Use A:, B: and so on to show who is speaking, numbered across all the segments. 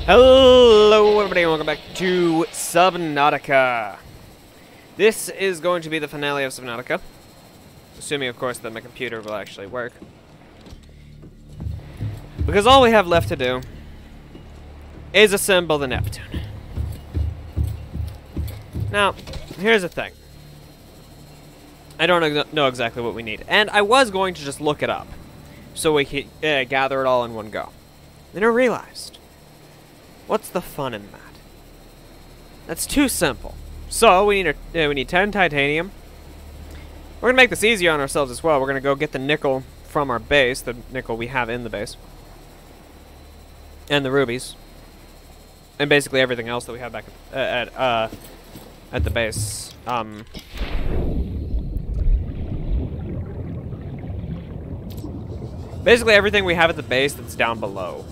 A: Hello everybody and welcome back to Subnautica. This is going to be the finale of Subnautica. Assuming of course that my computer will actually work. Because all we have left to do is assemble the Neptune. Now, here's the thing. I don't know exactly what we need. And I was going to just look it up. So we could gather it all in one go. Then I realized, what's the fun in that? That's too simple. So we need 10 titanium. We're gonna make this easier on ourselves as well. We're gonna go get the nickel from our base, the nickel we have in the base, and the rubies, and basically everything else that we have back at the base. Basically everything we have at the base that's down below.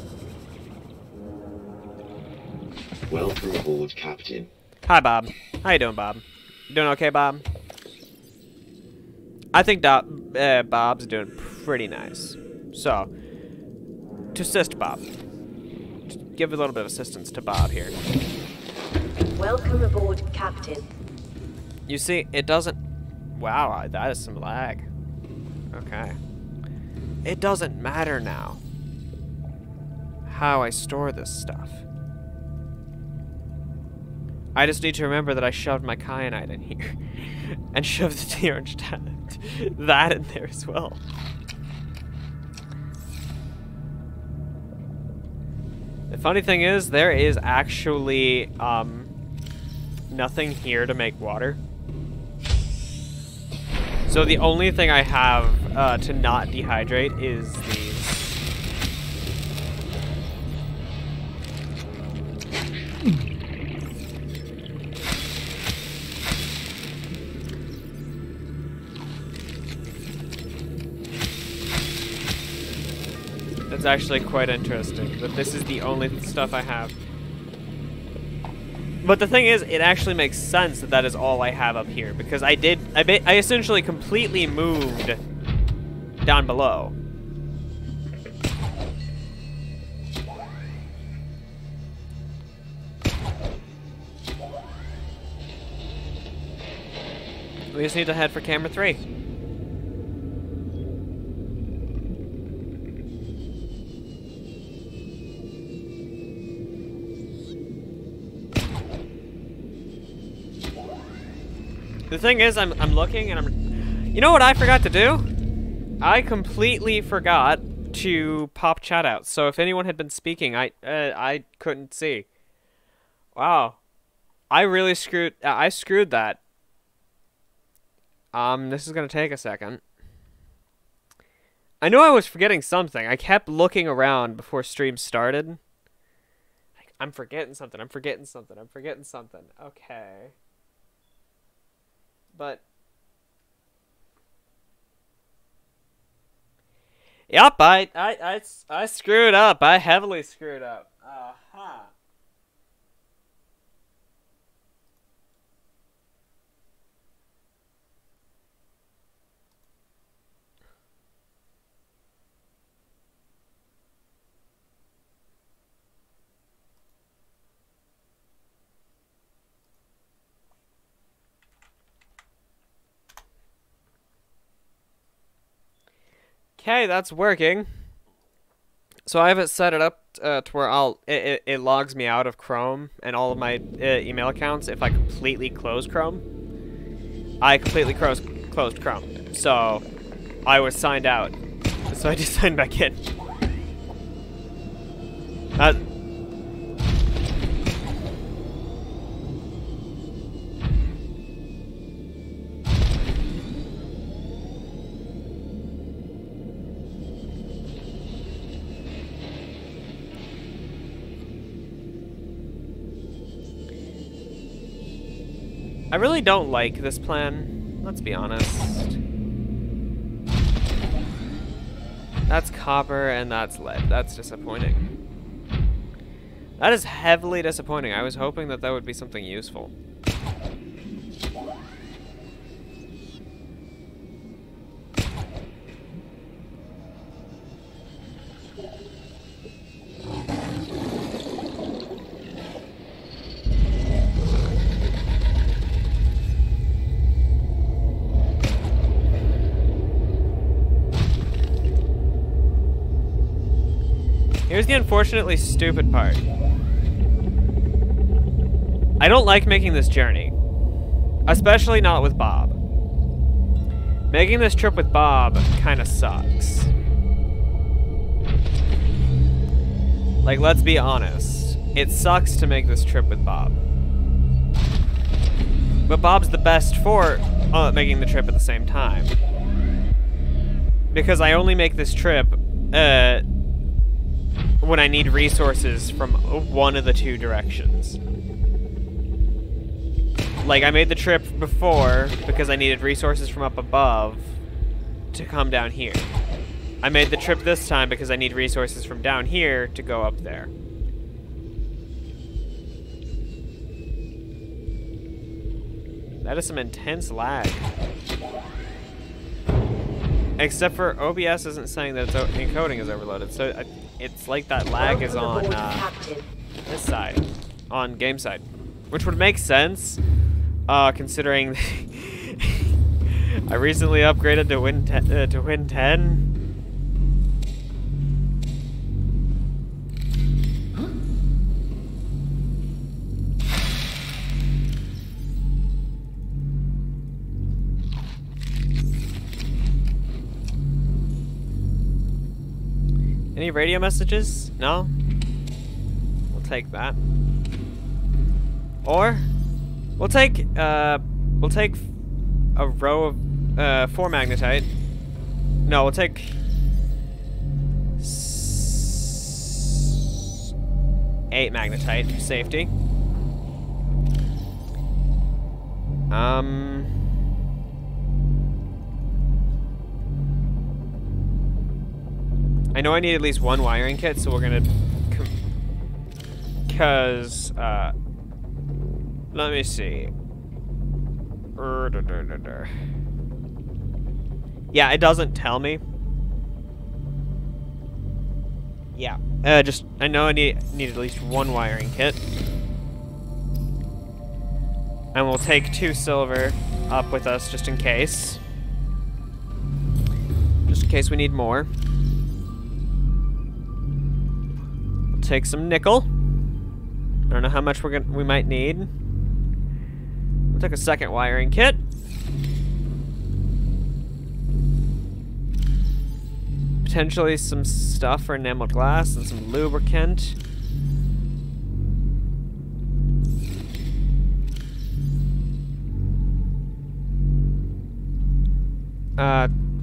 B: Welcome aboard, Captain.
A: Hi, Bob. How you doing, Bob? You doing okay, Bob? I think Bob's doing pretty nice. So, to assist Bob, just give a little bit of assistance to Bob here.
C: Welcome aboard, Captain.
A: You see, it doesn't... Wow, that is some lag. Okay. It doesn't matter now how I store this stuff. I just need to remember that I shoved my kyanite in here. And shoved the orange that in there as well. The funny thing is, there is actually nothing here to make water. So the only thing I have to not dehydrate is these. It's actually quite interesting that this is the only stuff I have. But the thing is, it actually makes sense that that is all I have up here, because I essentially completely moved down below. We just need to head for camera 3. The thing is, I'm looking and I'm... You know what I forgot to do? I completely forgot to pop chat out. So if anyone had been speaking, I couldn't see. Wow. I really screwed... I screwed that. This is gonna take a second. I knew I was forgetting something. I kept looking around before stream started. Like, I'm forgetting something, I'm forgetting something, I'm forgetting something. Okay. But yep, I screwed up. I heavily screwed up. Okay, that's working. So I have it set it up to where it logs me out of Chrome and all of my email accounts if I completely close Chrome. I completely closed Chrome, so I was signed out. So I just signed back in. I really don't like this plan, let's be honest. That's copper and that's lead. That's disappointing. That is heavily disappointing. I was hoping that that would be something useful. Here's the unfortunately stupid part. I don't like making this journey. Especially not with Bob. Making this trip with Bob kind of sucks. Like, let's be honest. It sucks to make this trip with Bob. But Bob's the best for making the trip at the same time. Because I only make this trip when I need resources from one of the two directions. Like, I made the trip before because I needed resources from up above to come down here. I made the trip this time because I need resources from down here to go up there. That is some intense lag. Except for OBS isn't saying that its encoding is overloaded, so it's like that lag is on this side, on game side, which would make sense, considering I recently upgraded to Win 10. Any radio messages? No? We'll take that. Or we'll take a row of 4 magnetite. No, we'll take 8 magnetite for safety. I know I need at least 1 wiring kit, so we're gonna... Because, let me see. Yeah, it doesn't tell me. Yeah, I know I need at least 1 wiring kit. And we'll take 2 silver up with us just in case. Just in case we need more. Take some nickel. I don't know how much we might need. We'll take a second wiring kit. Potentially some stuff for enameled glass and some lubricant.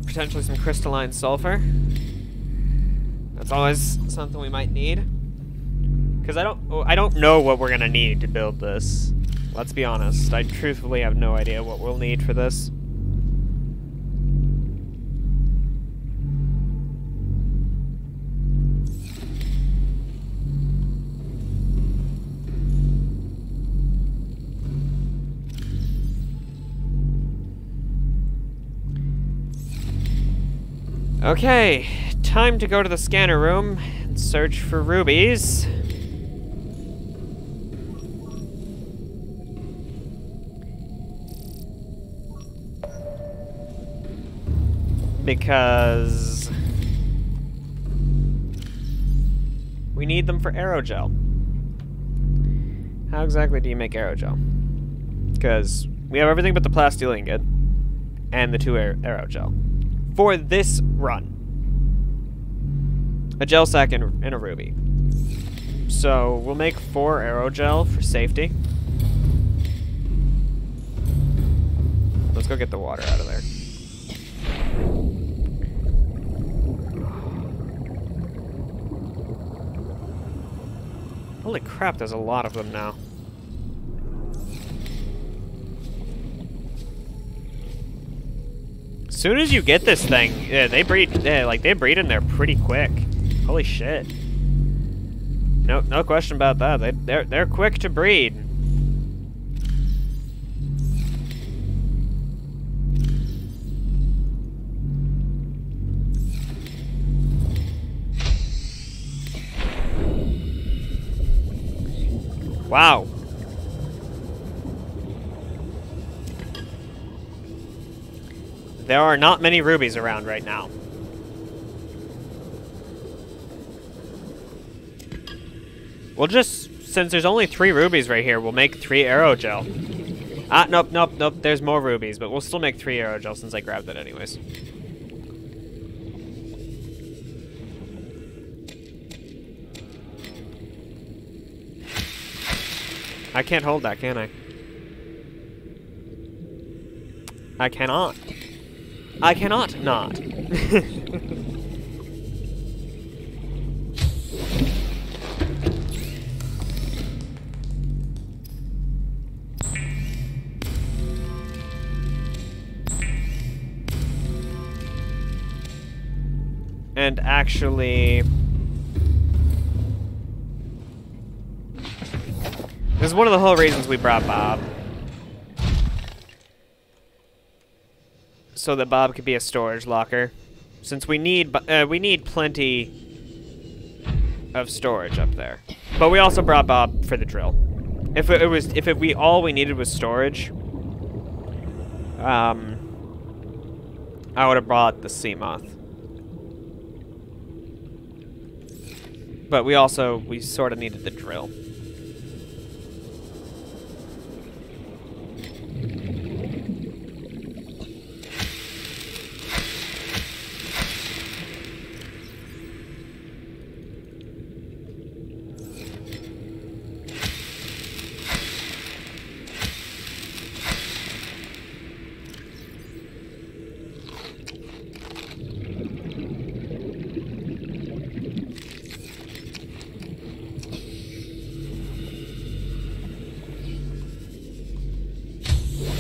A: Potentially some crystalline sulfur. That's always something we might need. Because I don't know what we're gonna need to build this. Let's be honest. I truthfully have no idea what we'll need for this. Okay, time to go to the scanner room and search for rubies. Because we need them for aerogel. How exactly do you make aerogel? Because we have everything but the plasteel ingot and the 2 aerogel for this run. A gel sack and a ruby. So we'll make 4 aerogel for safety. Let's go get the water out of there. Holy crap, there's a lot of them now. As soon as you get this thing, yeah, they breed in there pretty quick. Holy shit. No question about that. They're quick to breed. Wow. There are not many rubies around right now. We'll just, since there's only 3 rubies right here, we'll make 3 aerogel. Ah, nope, nope, nope, there's more rubies, but we'll still make 3 aerogel since I grabbed it anyways. I can't hold that, can I? I cannot. I cannot not. And actually... this is one of the whole reasons we brought Bob. So that Bob could be a storage locker. Since we need plenty of storage up there. But we also brought Bob for the drill. If all we needed was storage, I would have brought the sea moth. But we sort of needed the drill.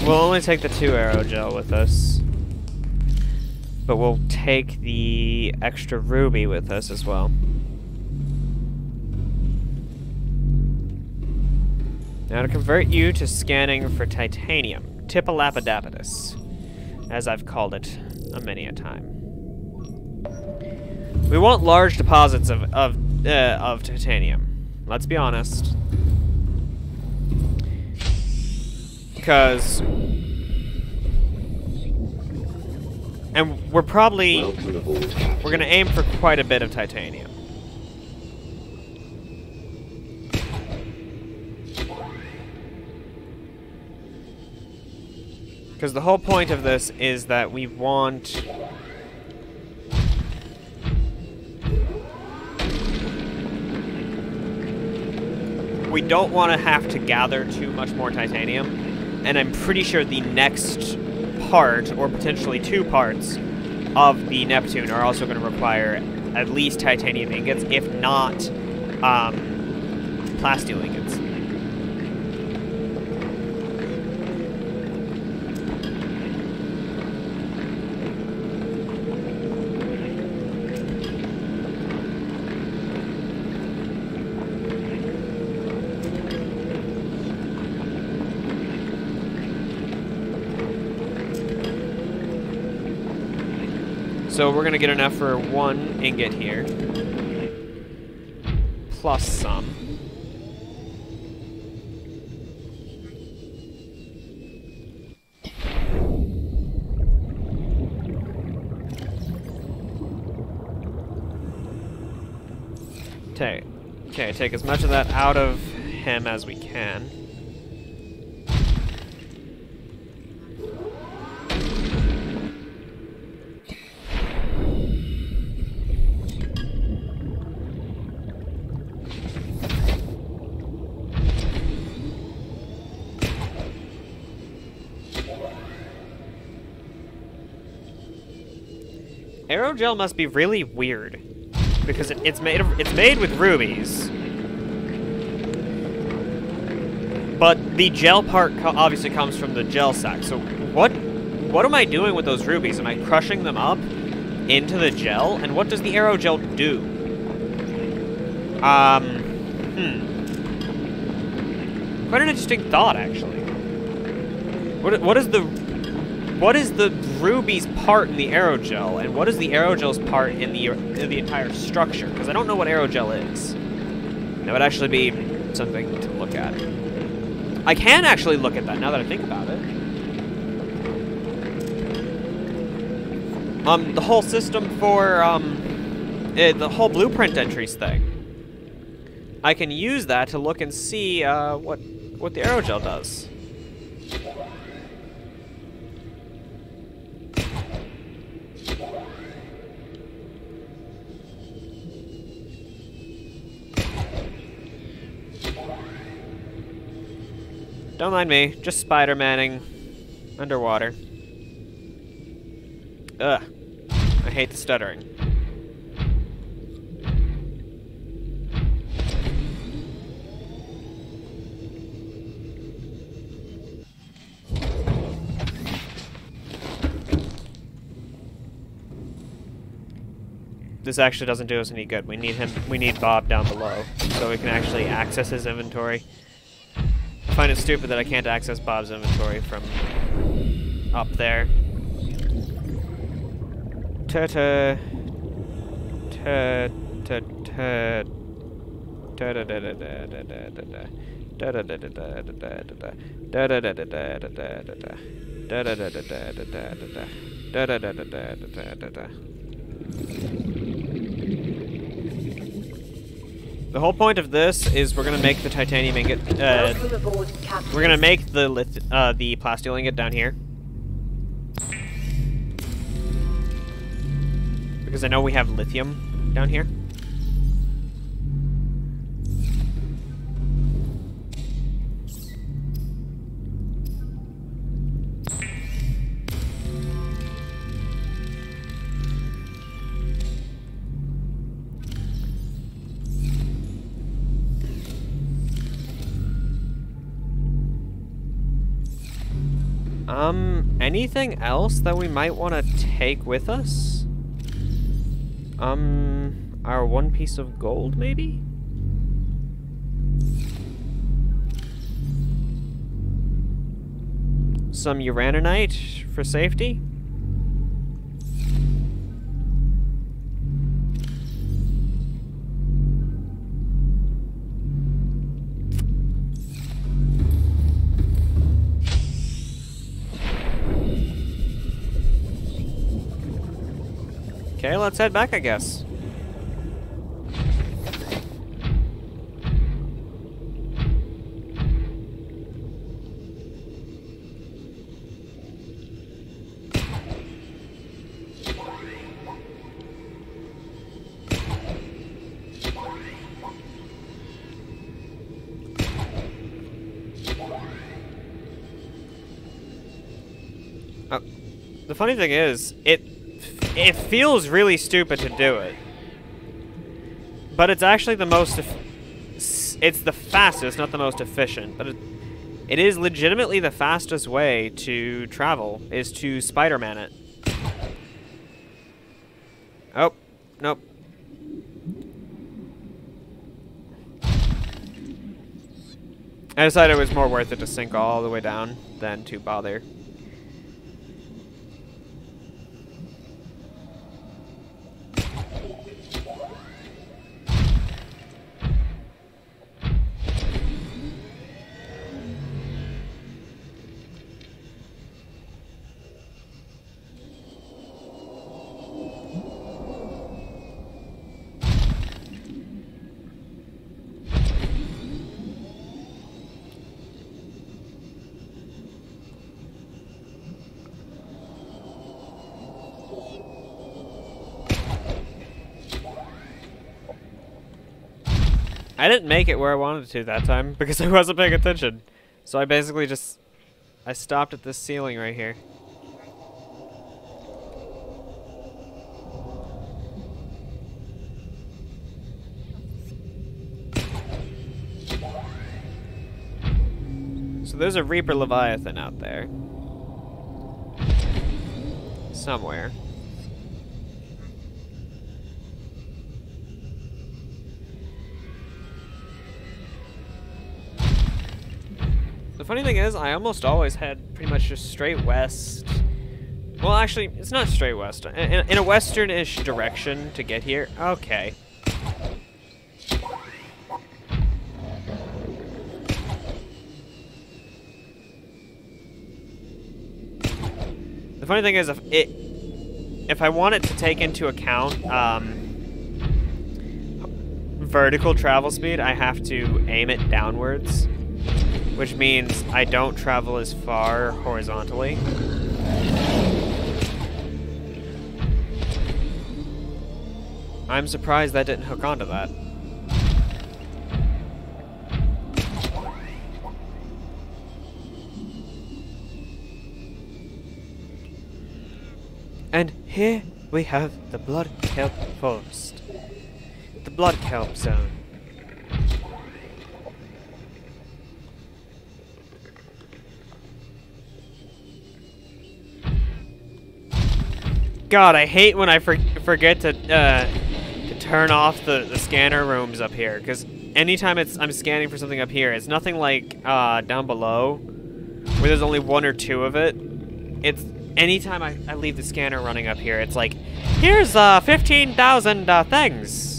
A: We'll only take the 2 aerogel with us. But we'll take the extra ruby with us as well. Now to convert you to scanning for titanium. Tipalapidapidus, as I've called it many a time. We want large deposits of titanium. Let's be honest. Because... and we're probably... we're gonna aim for quite a bit of titanium. Because the whole point of this is that we want... we don't want to have to gather too much more titanium. And I'm pretty sure the next part, or potentially 2 parts, of the Neptune are also going to require at least titanium ingots, if not plasteel ingots. So we're gonna get enough for 1 ingot here. Plus some. Okay, take as much of that out of him as we can. Aerogel must be really weird, because it's made with rubies, but the gel part obviously comes from the gel sac. So what am I doing with those rubies? Am I crushing them up into the gel? And what does the aerogel do? Quite an interesting thought, actually. What is the ruby's part in the aerogel, and what is the aerogel's part in the entire structure? Because I don't know what aerogel is. That would actually be something to look at. I can actually look at that now that I think about it. The whole system for the whole blueprint entries thing. I can use that to look and see what the aerogel does. Don't mind me, just Spider-Manning underwater. Ugh. I hate the stuttering. This actually doesn't do us any good. We need Bob down below so we can actually access his inventory. I find it stupid that I can't access Bob's inventory from up there. Ta-ta. Ta-ta-ta. The whole point of this is we're gonna make the titanium ingot.
C: Welcome aboard, Captain.
A: We're gonna make the plasteel ingot down here because I know we have lithium down here. Anything else that we might want to take with us? Our one piece of gold, maybe? Some uraninite for safety? Okay, let's head back, I guess. The funny thing is, it feels really stupid to do it, but it's actually the most. It's the fastest, not the most efficient, but it is legitimately the fastest way to travel. Is to Spider-Man it. Oh, nope. I decided it was more worth it to sink all the way down than to bother. I didn't make it where I wanted to that time because I wasn't paying attention. So I basically just... I stopped at this ceiling right here. So there's a Reaper Leviathan out there. Somewhere. The funny thing is, I almost always head pretty much just straight west. Well, actually, it's not straight west. In a western-ish direction to get here. Okay. The funny thing is, if I want it to take into account vertical travel speed, I have to aim it downwards, which means I don't travel as far horizontally. I'm surprised that didn't hook onto that. And here we have the Blood Kelp Forest. The Blood Kelp Zone. God, I hate when I forget to turn off the scanner rooms up here, because anytime I'm scanning for something up here, it's nothing like down below, where there's only one or two of it. It's anytime I leave the scanner running up here, it's like, here's 15,000 things.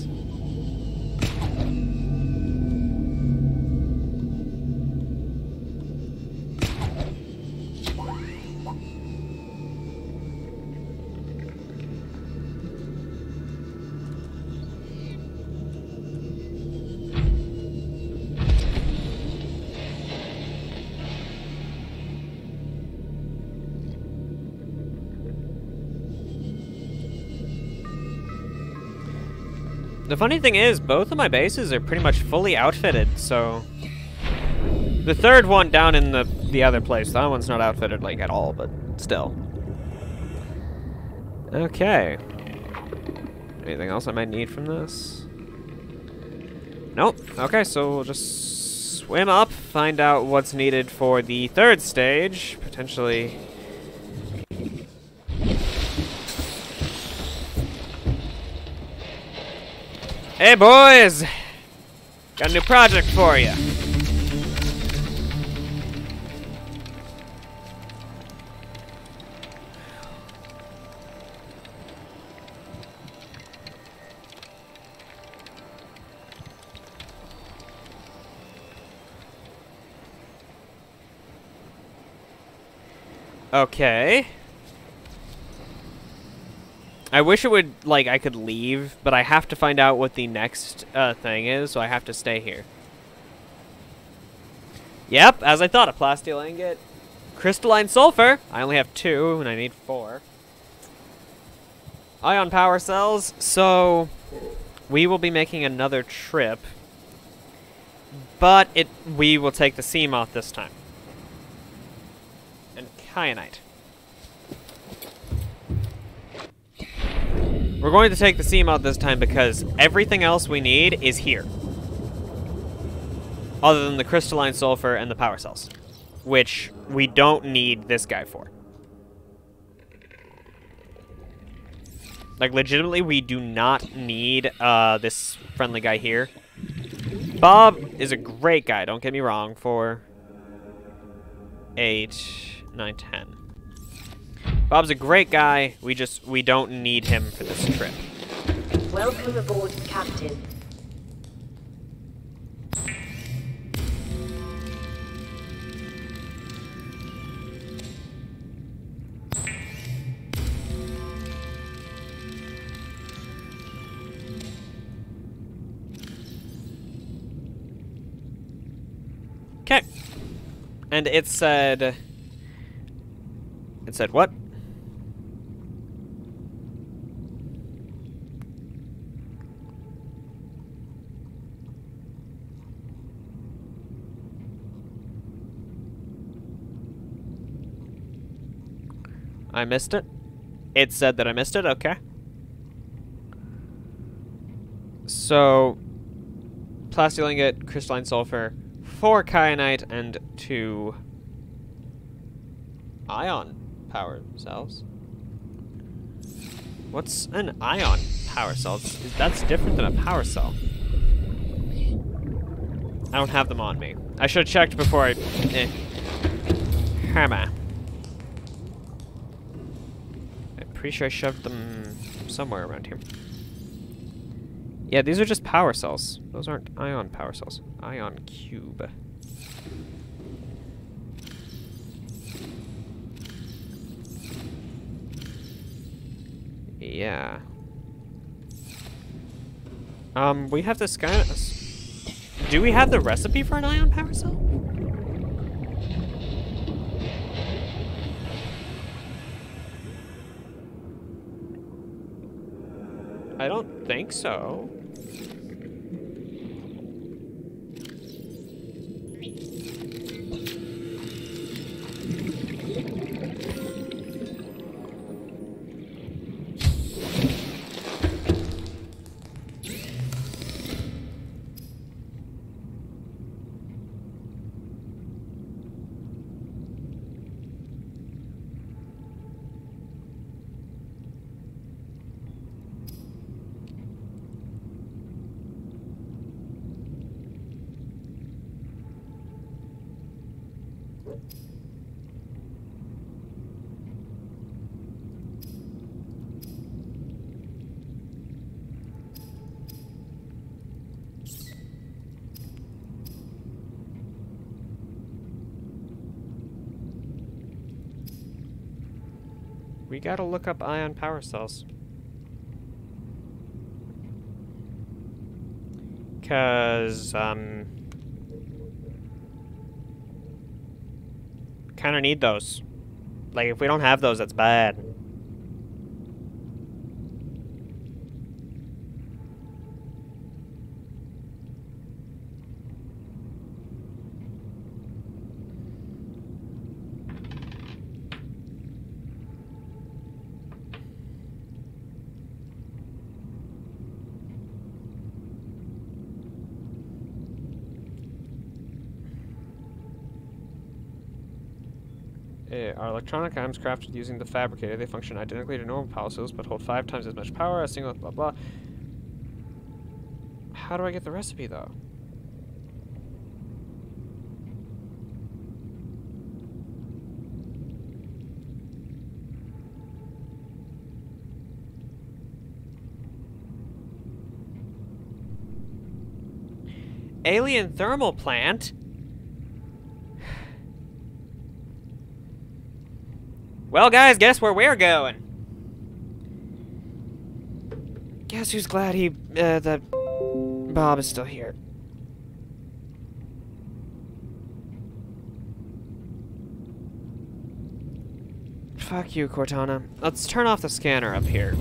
A: The funny thing is, both of my bases are pretty much fully outfitted, so... The third one down in the other place, that one's not outfitted, like, at all, but still. Okay. Anything else I might need from this? Nope. Okay, so we'll just swim up, find out what's needed for the third stage, potentially... Hey boys! Got a new project for you. Okay. I wish it would, like, I could leave, but I have to find out what the next thing is, so I have to stay here. Yep, as I thought, a plasteel ingot. Crystalline sulfur. I only have 2, and I need 4. Ion power cells. So, we will be making another trip, but we will take the Seamoth this time. And kyanite. We're going to take the Seamoth this time because everything else we need is here. Other than the crystalline sulfur and the power cells. Which we don't need this guy for. Like, legitimately, we do not need this friendly guy here. Bob is a great guy, don't get me wrong, for 8, 9, 10. Bob's a great guy, we don't need him for this trip.
C: Welcome aboard, Captain.
A: Okay. And it said what? I missed it. It said that I missed it, okay. So, plasteel ingot, crystalline sulfur, 4 kyanite, and 2 ion power cells. What's an ion power cell? That's different than a power cell. I don't have them on me. I should have checked before I... Hammer. I'm pretty sure I shoved them somewhere around here. Yeah, these are just power cells. Those aren't ion power cells. Ion cube. Yeah. We have this guy. Do we have the recipe for an ion power cell? I don't think so. We gotta look up ion power cells. Cause, kinda need those. Like, if we don't have those, that's bad. Our electronic items crafted using the fabricator. They function identically to normal power cells, but hold 5 times as much power. A single blah blah. How do I get the recipe though? Alien thermal plant? Well, guys, guess where we're going? Guess who's glad that Bob is still here? Fuck you, Cortana. Let's turn off the scanner up here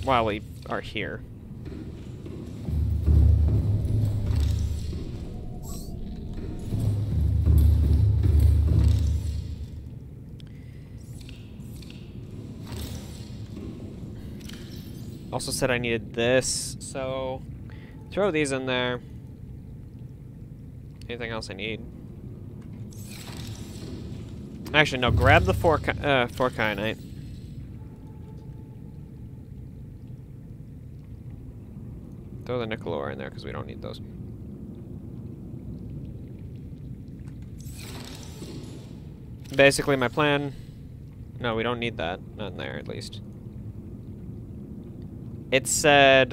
A: while we are here. Also said I needed this, so throw these in there. Anything else I need? Actually, no, grab the four kyanite. Throw the nickel ore in there because we don't need those. Basically, my plan... No, we don't need that. Not in there, at least. It said,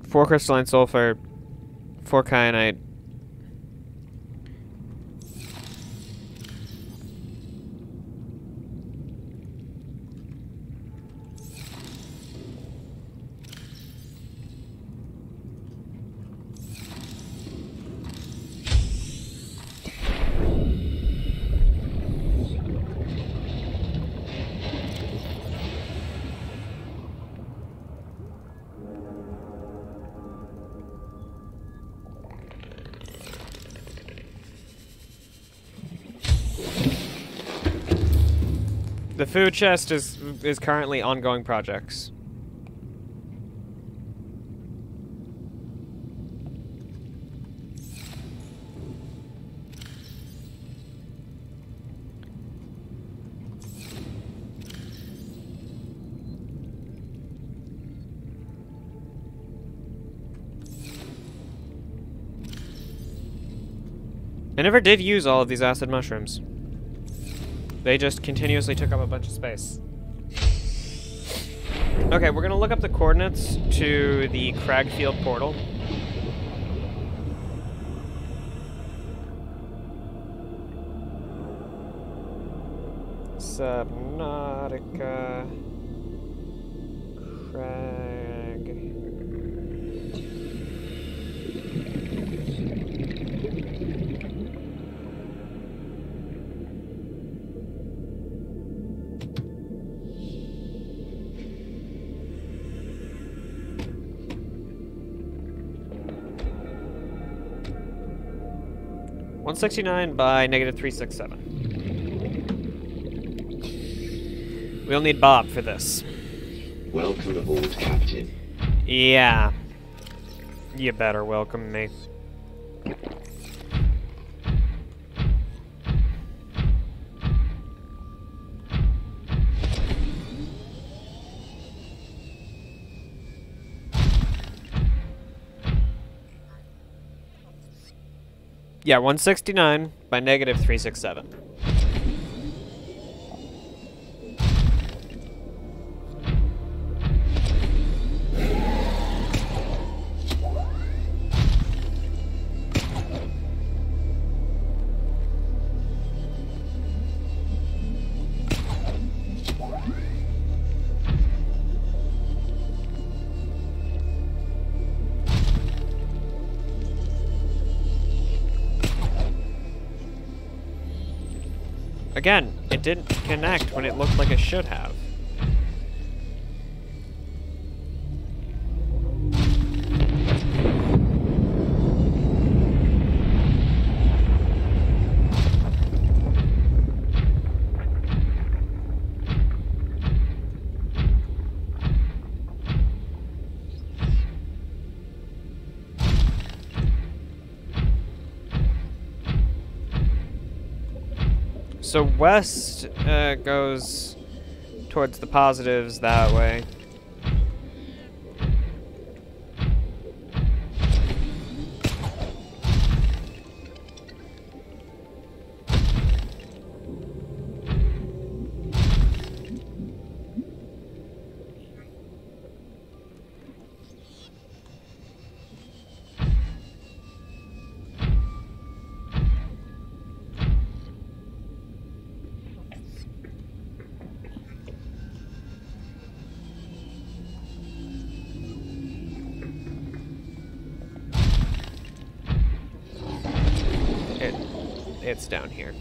A: four crystalline sulfur, 4 kyanite. The food chest is currently ongoing projects. I never did use all of these acid mushrooms. They just continuously took up a bunch of space. Okay, we're gonna look up the coordinates to the Cragfield portal. Subnautica. Crag. $169 by -367. We'll need Bob for this.
B: Welcome aboard, Captain.
A: Yeah. You better welcome me. Yeah, 169 by -367. Again, it didn't connect when it looked like it should have. So west goes towards the positives that way. It's down here.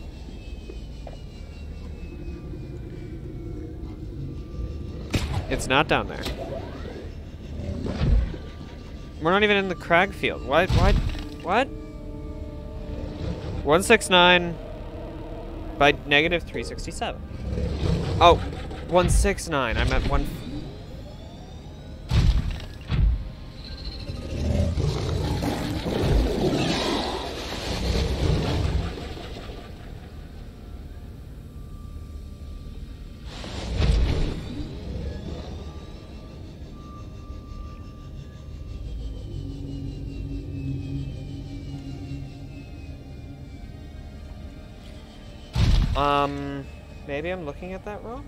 A: It's not down there. We're not even in the crag field. What? 169 by -367. Oh, 169. I'm at one. Maybe I'm looking at that wrong?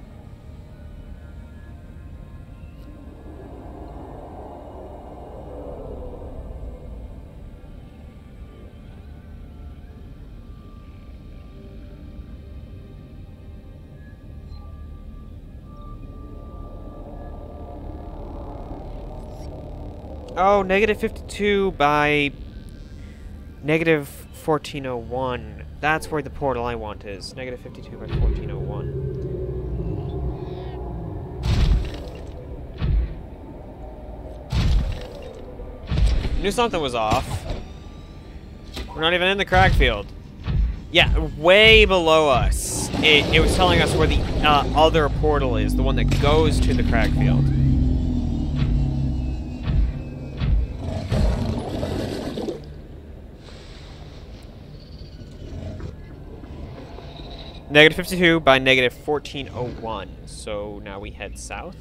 A: Oh, -52 by -1401. That's where the portal I want is. -52 by 1401. Knew something was off. We're not even in the crag field. Yeah, way below us. It was telling us where the other portal is, the one that goes to the crag field. -52 by -1401. So now we head south.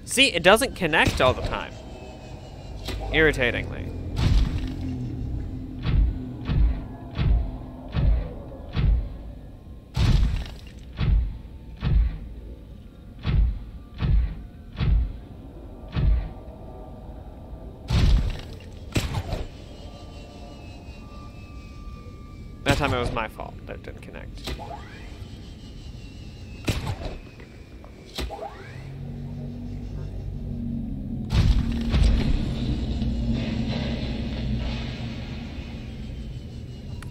A: See, it doesn't connect all the time. Irritatingly. That time it was my fault that it didn't connect.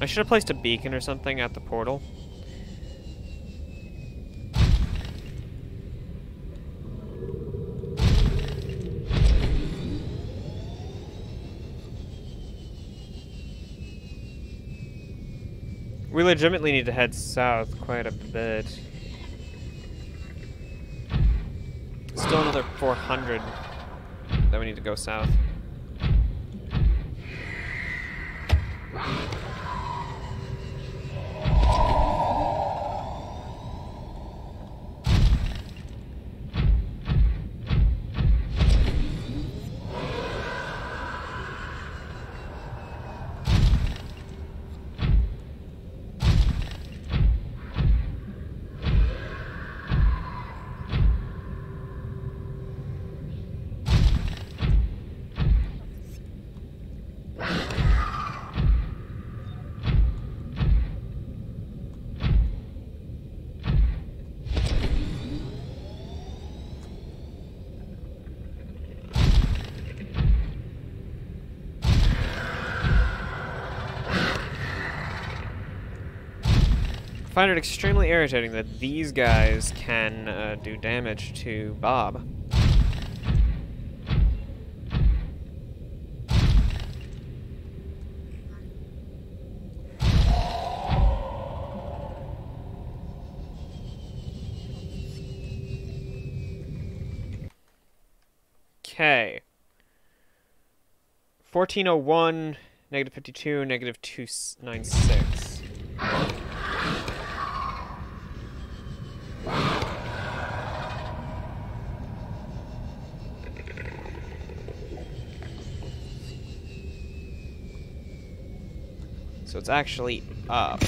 A: I should have placed a beacon or something at the portal. We legitimately need to head south quite a bit. Still another 400 that we need to go south. I find it extremely irritating that these guys can do damage to Bob. Okay. 1401, negative 52, negative 296. So it's actually up.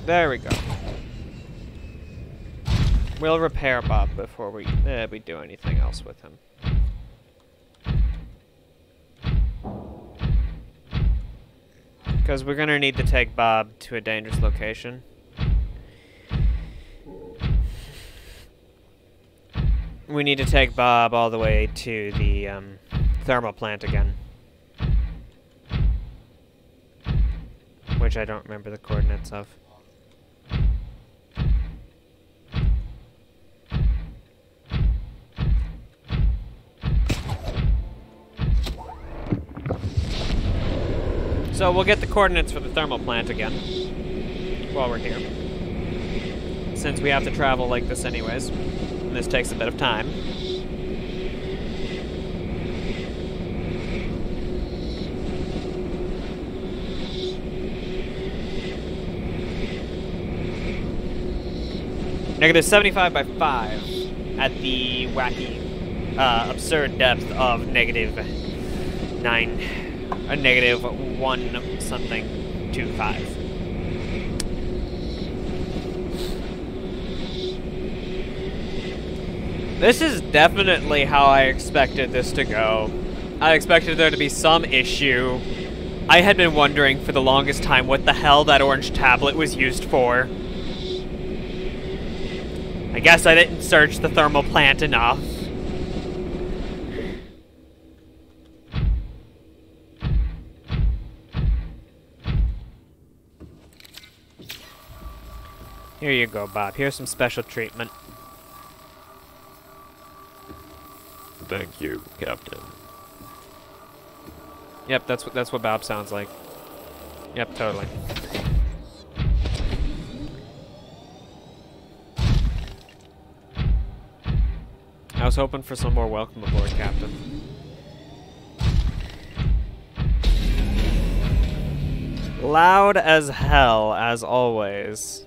A: There we go. We'll repair Bob before we do anything else with him. Because we're gonna need to take Bob to a dangerous location. We need to take Bob all the way to the thermal plant again. Which I don't remember the coordinates of. So we'll get the coordinates for the thermal plant again while we're here. Since we have to travel like this anyways. And this takes a bit of time. Negative 75 by 5 at the wacky, absurd depth of negative 9, negative 1 something 25. This is definitely how I expected this to go. I expected there to be some issue. I had been wondering for the longest time what the hell that orange tablet was used for. I guess I didn't search the thermal plant enough. Here you go, Bob. Here's some special treatment.
D: Thank you, Captain.
A: Yep, that's what Bob sounds like. Yep, totally. I was hoping for some more welcome aboard, Captain. Loud as hell, as always.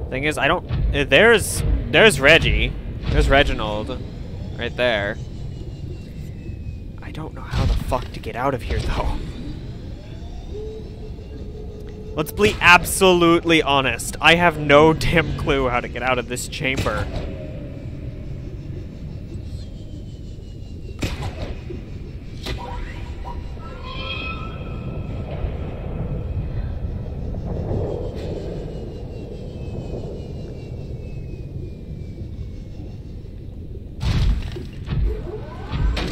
A: Thing is, I don't... There's Reggie. There's Reginald. Right there. I don't know how the fuck to get out of here, though. Let's be absolutely honest. I have no damn clue how to get out of this chamber.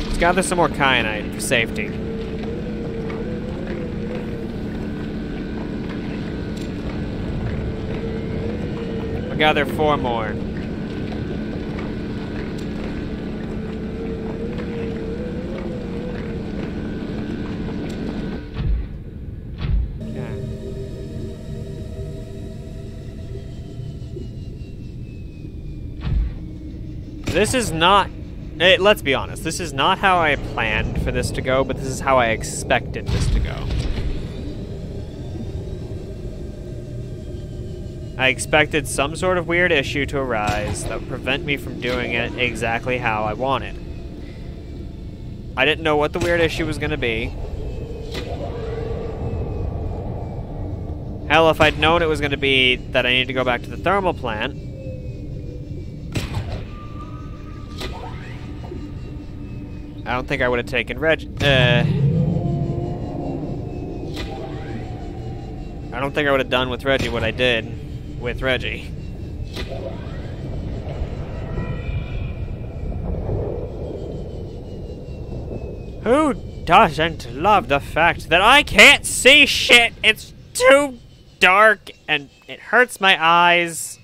A: Let's gather some more kyanite for safety. I'll gather 4 more. Okay. This is not... let's be honest, this is not how I planned for this to go, but this is how I expected this to go. I expected some sort of weird issue to arise that would prevent me from doing it exactly how I wanted. I didn't know what the weird issue was going to be. Hell, if I'd known it was going to be that I need to go back to the thermal plant, I don't think I would have taken I don't think I would have done with Reggie what I did with Reggie. Who doesn't love the fact that I can't see shit? It's too dark and it hurts my eyes.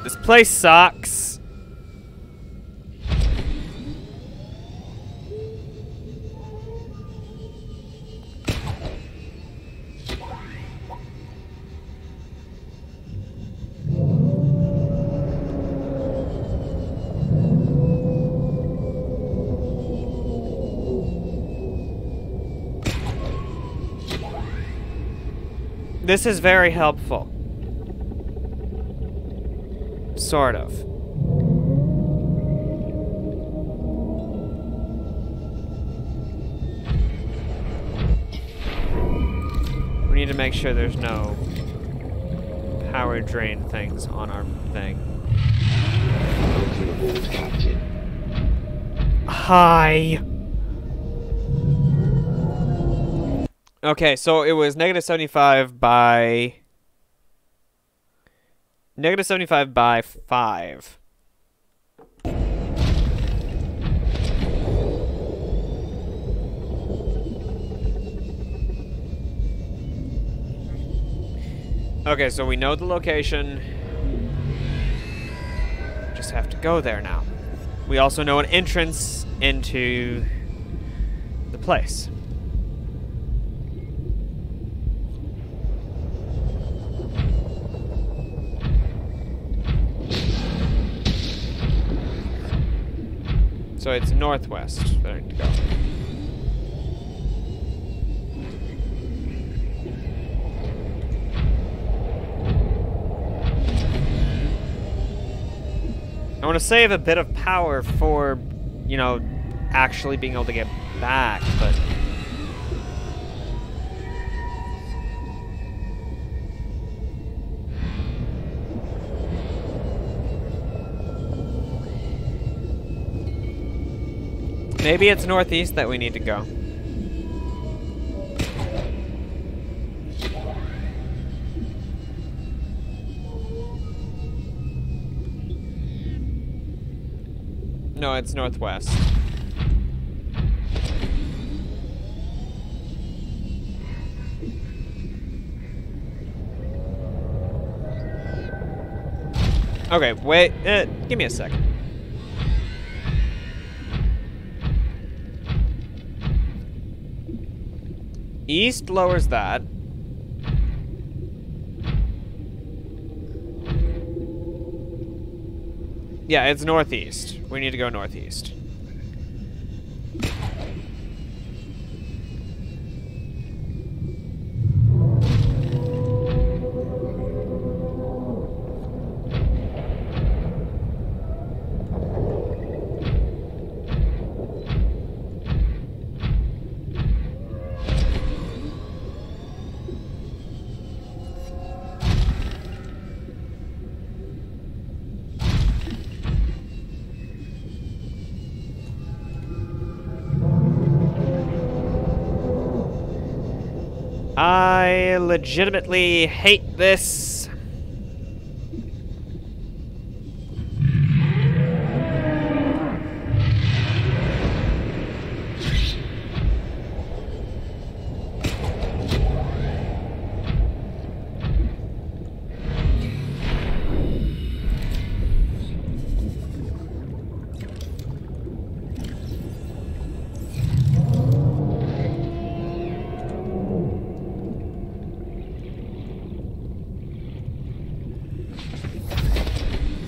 A: This place sucks. This is very helpful. Sort of. We need to make sure there's no power drain things on our thing.
B: Welcome aboard, Captain.
A: Hi. Okay, so it was negative 75 by... Negative 75 by 5. Okay, so we know the location. Just have to go there now. We also know an entrance into the place. So it's northwest that I need to go. I want to save a bit of power for, you know, actually being able to get back, but... Maybe it's northeast that we need to go. No, it's northwest. Okay, wait, give me a second. East lowers that. Yeah, it's northeast. We need to go northeast. I legitimately hate this.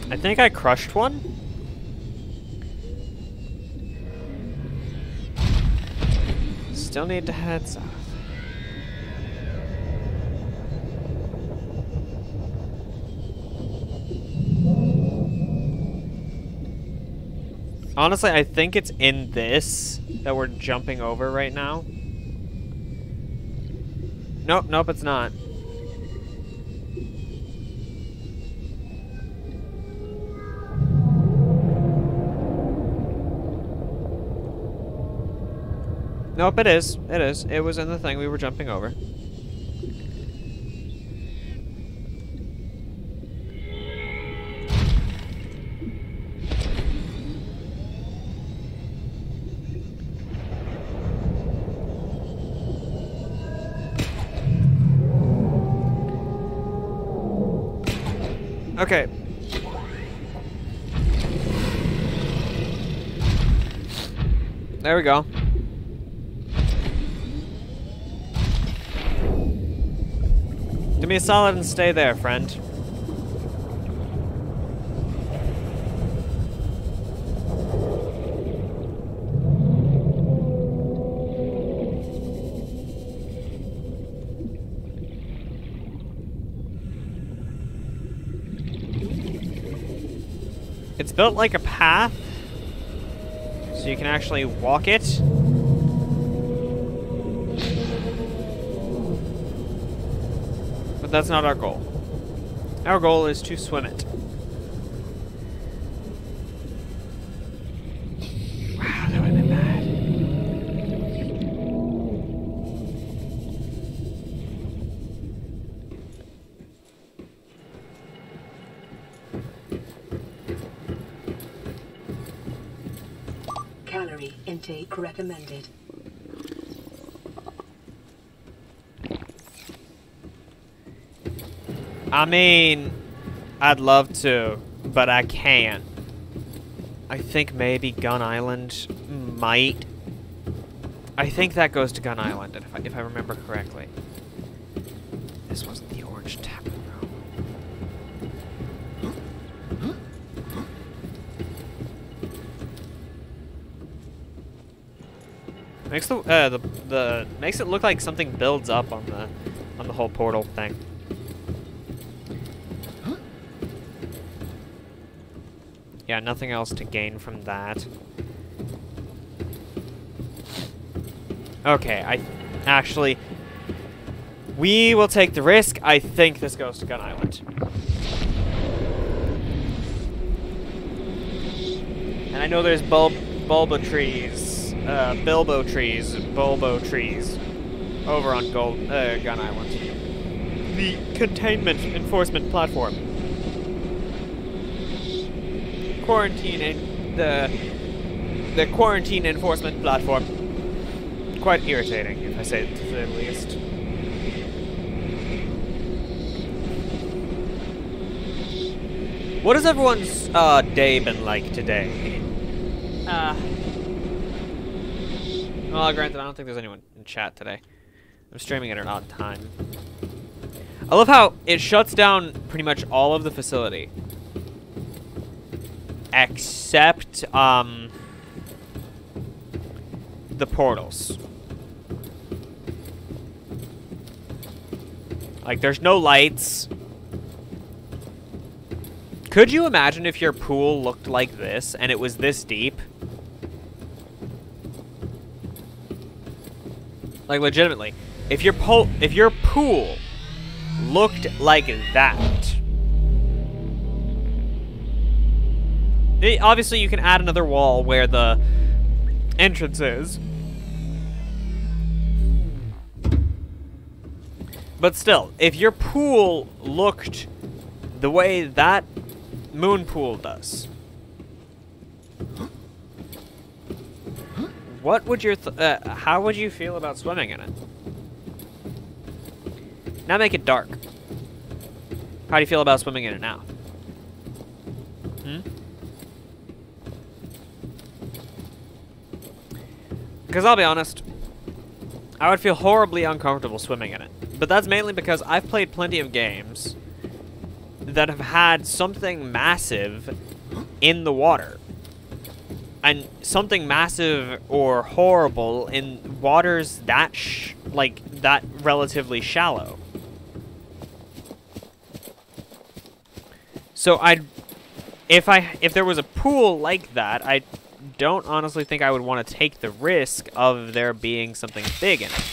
A: I think I crushed one. Still need to head south. Honestly, I think it's in this that we're jumping over right now. Nope, nope, it's not. Nope, it is. It is. It was in the thing we were jumping over. Okay. There we go. Do me a solid and stay there, friend. It's built like a path, so you can actually walk it. But that's not our goal. Our goal is to swim it. Wow, that would have been bad.
C: Calorie intake recommended.
A: I mean, I'd love to, but I can't. I think maybe Gun Island might. I think that goes to Gun Island, if I remember correctly. This wasn't the orange tap room. Makes the makes it look like something builds up on the whole portal thing. Yeah, nothing else to gain from that. Okay, actually, we will take the risk. I think this goes to Gun Island. And I know there's bulbo trees over on Gun Island. The containment enforcement platform. The quarantine enforcement platform. Quite irritating, if I say it to the least. What has everyone's day been like today? Well, granted, I don't think there's anyone in chat today. I'm streaming at an odd time. I love how it shuts down pretty much all of the facility. Except, the portals. Like, there's no lights. Could you imagine if your pool looked like this and it was this deep? Like, legitimately. If your pool looked like that. Obviously, you can add another wall where the entrance is. But still, if your pool looked the way that moon pool does, what would your how would you feel about swimming in it? Now make it dark. How do you feel about swimming in it now? Because I'll be honest, I would feel horribly uncomfortable swimming in it. But that's mainly because I've played plenty of games that have had something massive in the water. And something massive or horrible in waters that that relatively shallow. So if there was a pool like that, I don't honestly think I would want to take the risk of there being something big in it.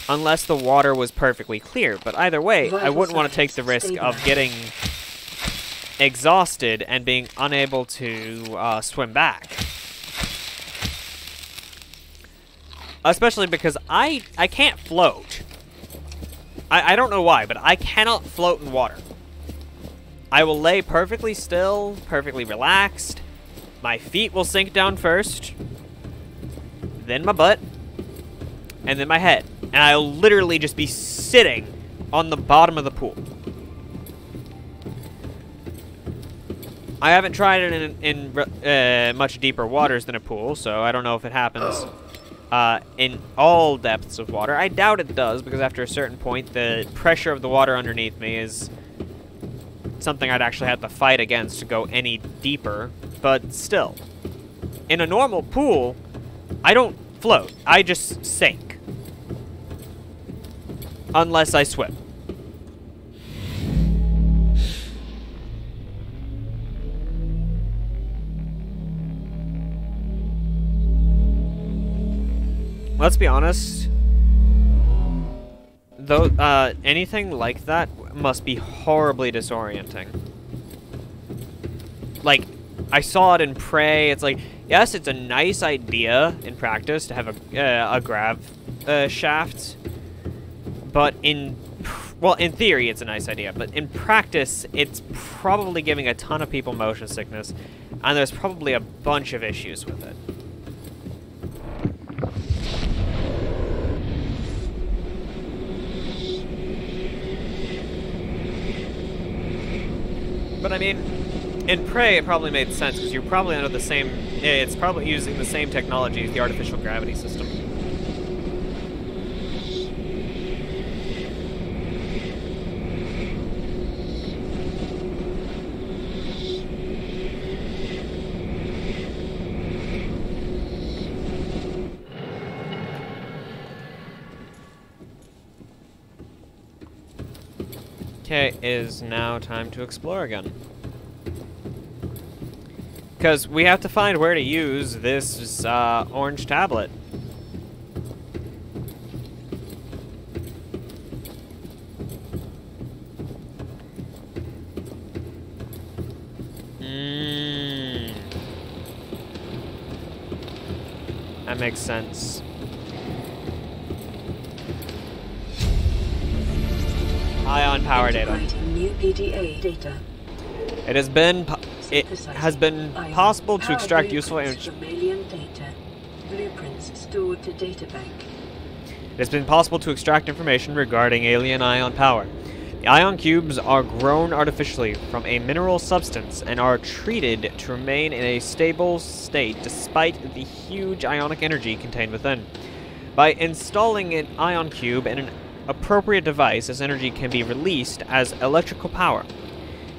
A: Unless the water was perfectly clear. But either way, I wouldn't want to take the risk of getting exhausted and being unable to swim back. Especially because I can't float. I don't know why, but I cannot float in water. I will lay perfectly still, perfectly relaxed. My feet will sink down first, then my butt, and then my head. And I'll literally just be sitting on the bottom of the pool. I haven't tried it in much deeper waters than a pool, so I don't know if it happens in all depths of water. I doubt it does, because after a certain point, the pressure of the water underneath me is something I'd actually have to fight against to go any deeper. But still, in a normal pool, I don't float. I just sink. Unless I swim. Let's be honest. Though, anything like that must be horribly disorienting. Like, I saw it in Prey. It's like, yes, it's a nice idea in practice to have a grab shaft, but in theory, it's a nice idea. But in practice, it's probably giving a ton of people motion sickness, and there's probably a bunch of issues with it. But I mean, in Prey, it probably made sense, because you're probably under the same... It's probably using the same technology as the artificial gravity system. Okay, it is now time to explore again. Because we have to find where to use this orange tablet. That makes sense. Ion power data.
C: New PDA data.
A: It has been possible to extract useful
C: data. Blueprints stored to databank.
A: It has been possible to extract information regarding alien ion power. The ion cubes are grown artificially from a mineral substance and are treated to remain in a stable state despite the huge ionic energy contained within. By installing an ion cube in an appropriate device, this energy can be released as electrical power.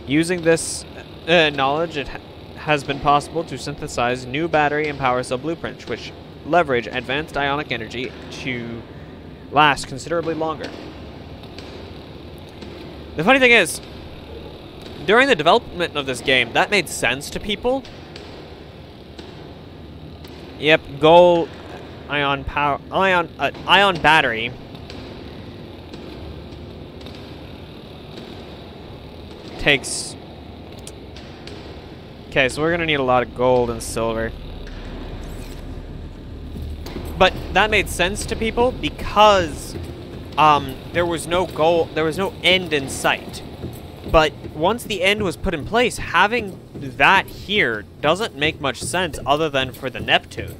A: Using this knowledge, it has been possible to synthesize new battery and power cell blueprints, which leverage advanced ionic energy to last considerably longer. The funny thing is, during the development of this game, that made sense to people. Yep, gold ion power, ion battery. Takes... Okay, so we're gonna need a lot of gold and silver. But that made sense to people because there was no goal, there was no end in sight. But once the end was put in place, having that here doesn't make much sense other than for the Neptune.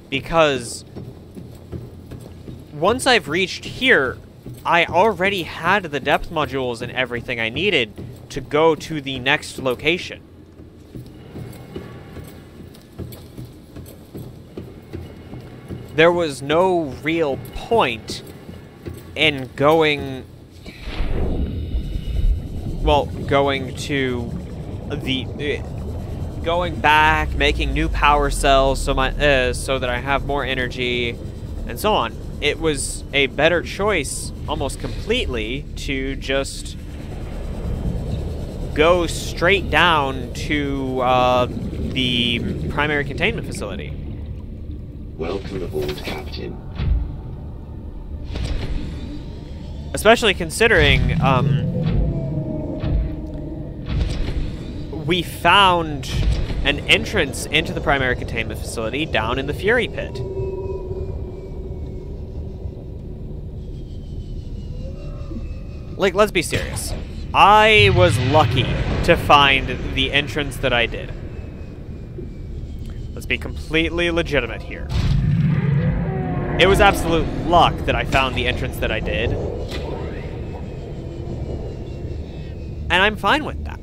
A: Because once I've reached here, I already had the depth modules and everything I needed to go to the next location. There was no real point in going... Well, going to the... going back, making new power cells so that I have more energy, and so on. It was a better choice, almost completely, to just go straight down to the primary containment facility.
B: Welcome aboard, Captain.
A: Especially considering, we found an entrance into the primary containment facility down in the Fury Pit. Like, let's be serious. I was lucky to find the entrance that I did. Let's be completely legitimate here. It was absolute luck that I found the entrance that I did. And I'm fine with that.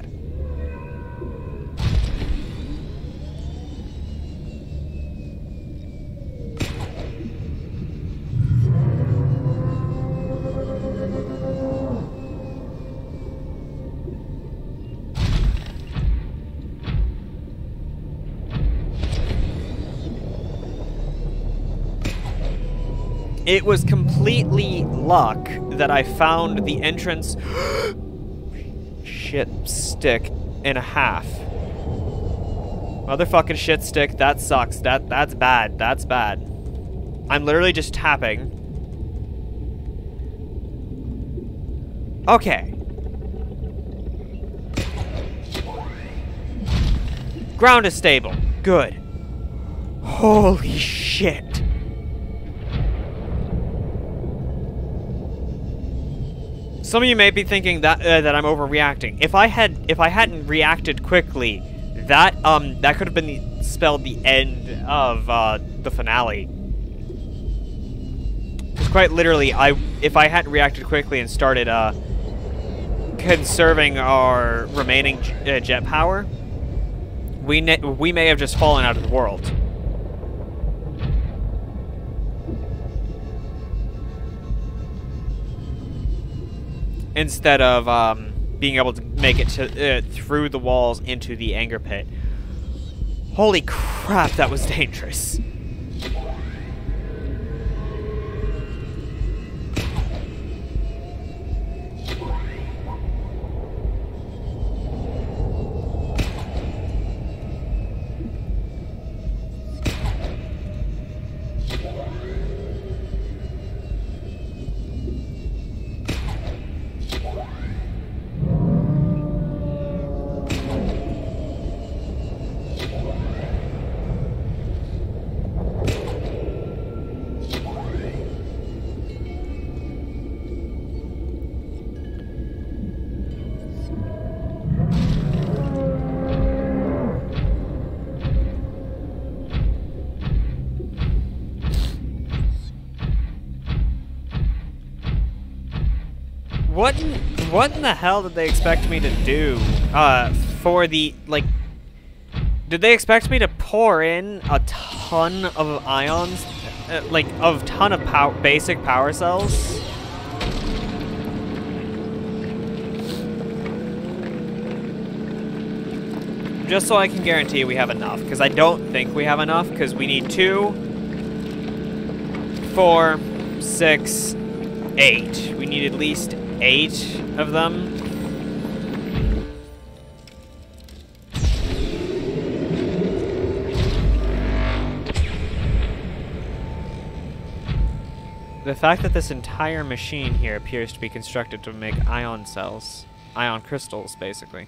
A: It was completely luck that I found the entrance... shit stick and a half. Motherfucking shit stick, that sucks. That's bad. That's bad. I'm literally just tapping. Okay. Ground is stable. Good. Holy shit. Some of you may be thinking that that I'm overreacting. If I hadn't reacted quickly, that could have been spelled the end of the finale. Because quite literally, if I hadn't reacted quickly and started conserving our remaining jet power, we may have just fallen out of the world. Instead of being able to make it to, through the walls into the anger pit. Holy crap, that was dangerous. What in the hell did they expect me to do, for the, like, did they expect me to pour in a ton of ions, like, of ton of basic power cells? Just so I can guarantee we have enough, because I don't think we have enough, because we need 2, 4, 6, 8. We need at least 8 of them. The fact that this entire machine here appears to be constructed to make ion cells, ion crystals, basically.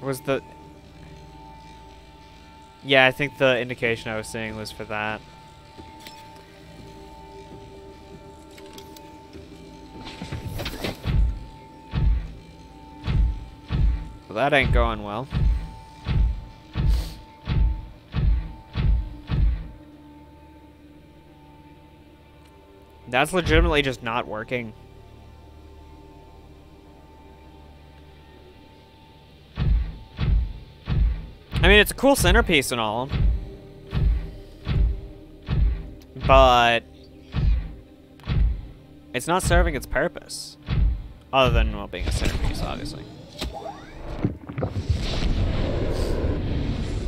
A: Was the... Yeah, I think the indication I was seeing was for that. Well, that ain't going well. That's legitimately just not working. I mean, it's a cool centerpiece and all. But it's not serving its purpose. Other than, well, being a centerpiece, obviously.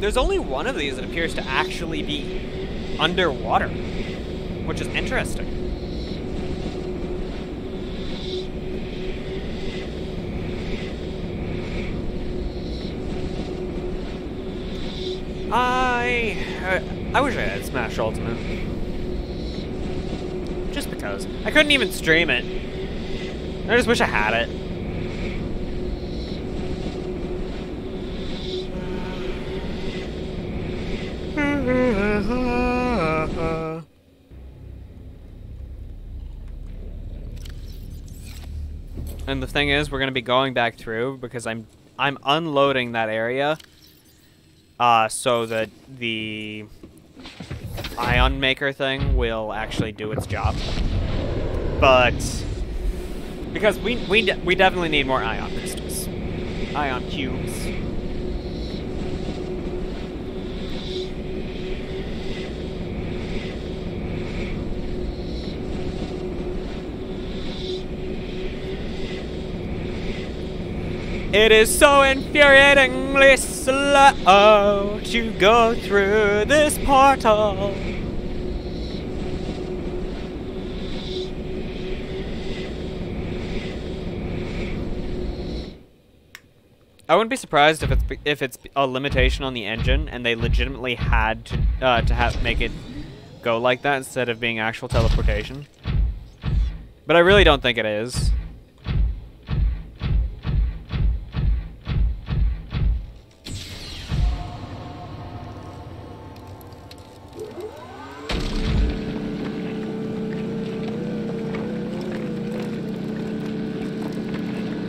A: There's only one of these that appears to actually be underwater, which is interesting. I wish I had Smash Ultimate. Just because. I couldn't even stream it. I just wish I had it. And the thing is, we're gonna be going back through because I'm unloading that area, so that the ion maker thing will actually do its job. But because we definitely need more ion crystals, ion cubes. It is so infuriatingly slow to go through this portal. I wouldn't be surprised if it's a limitation on the engine and they legitimately had to make it go like that instead of being actual teleportation. But I really don't think it is.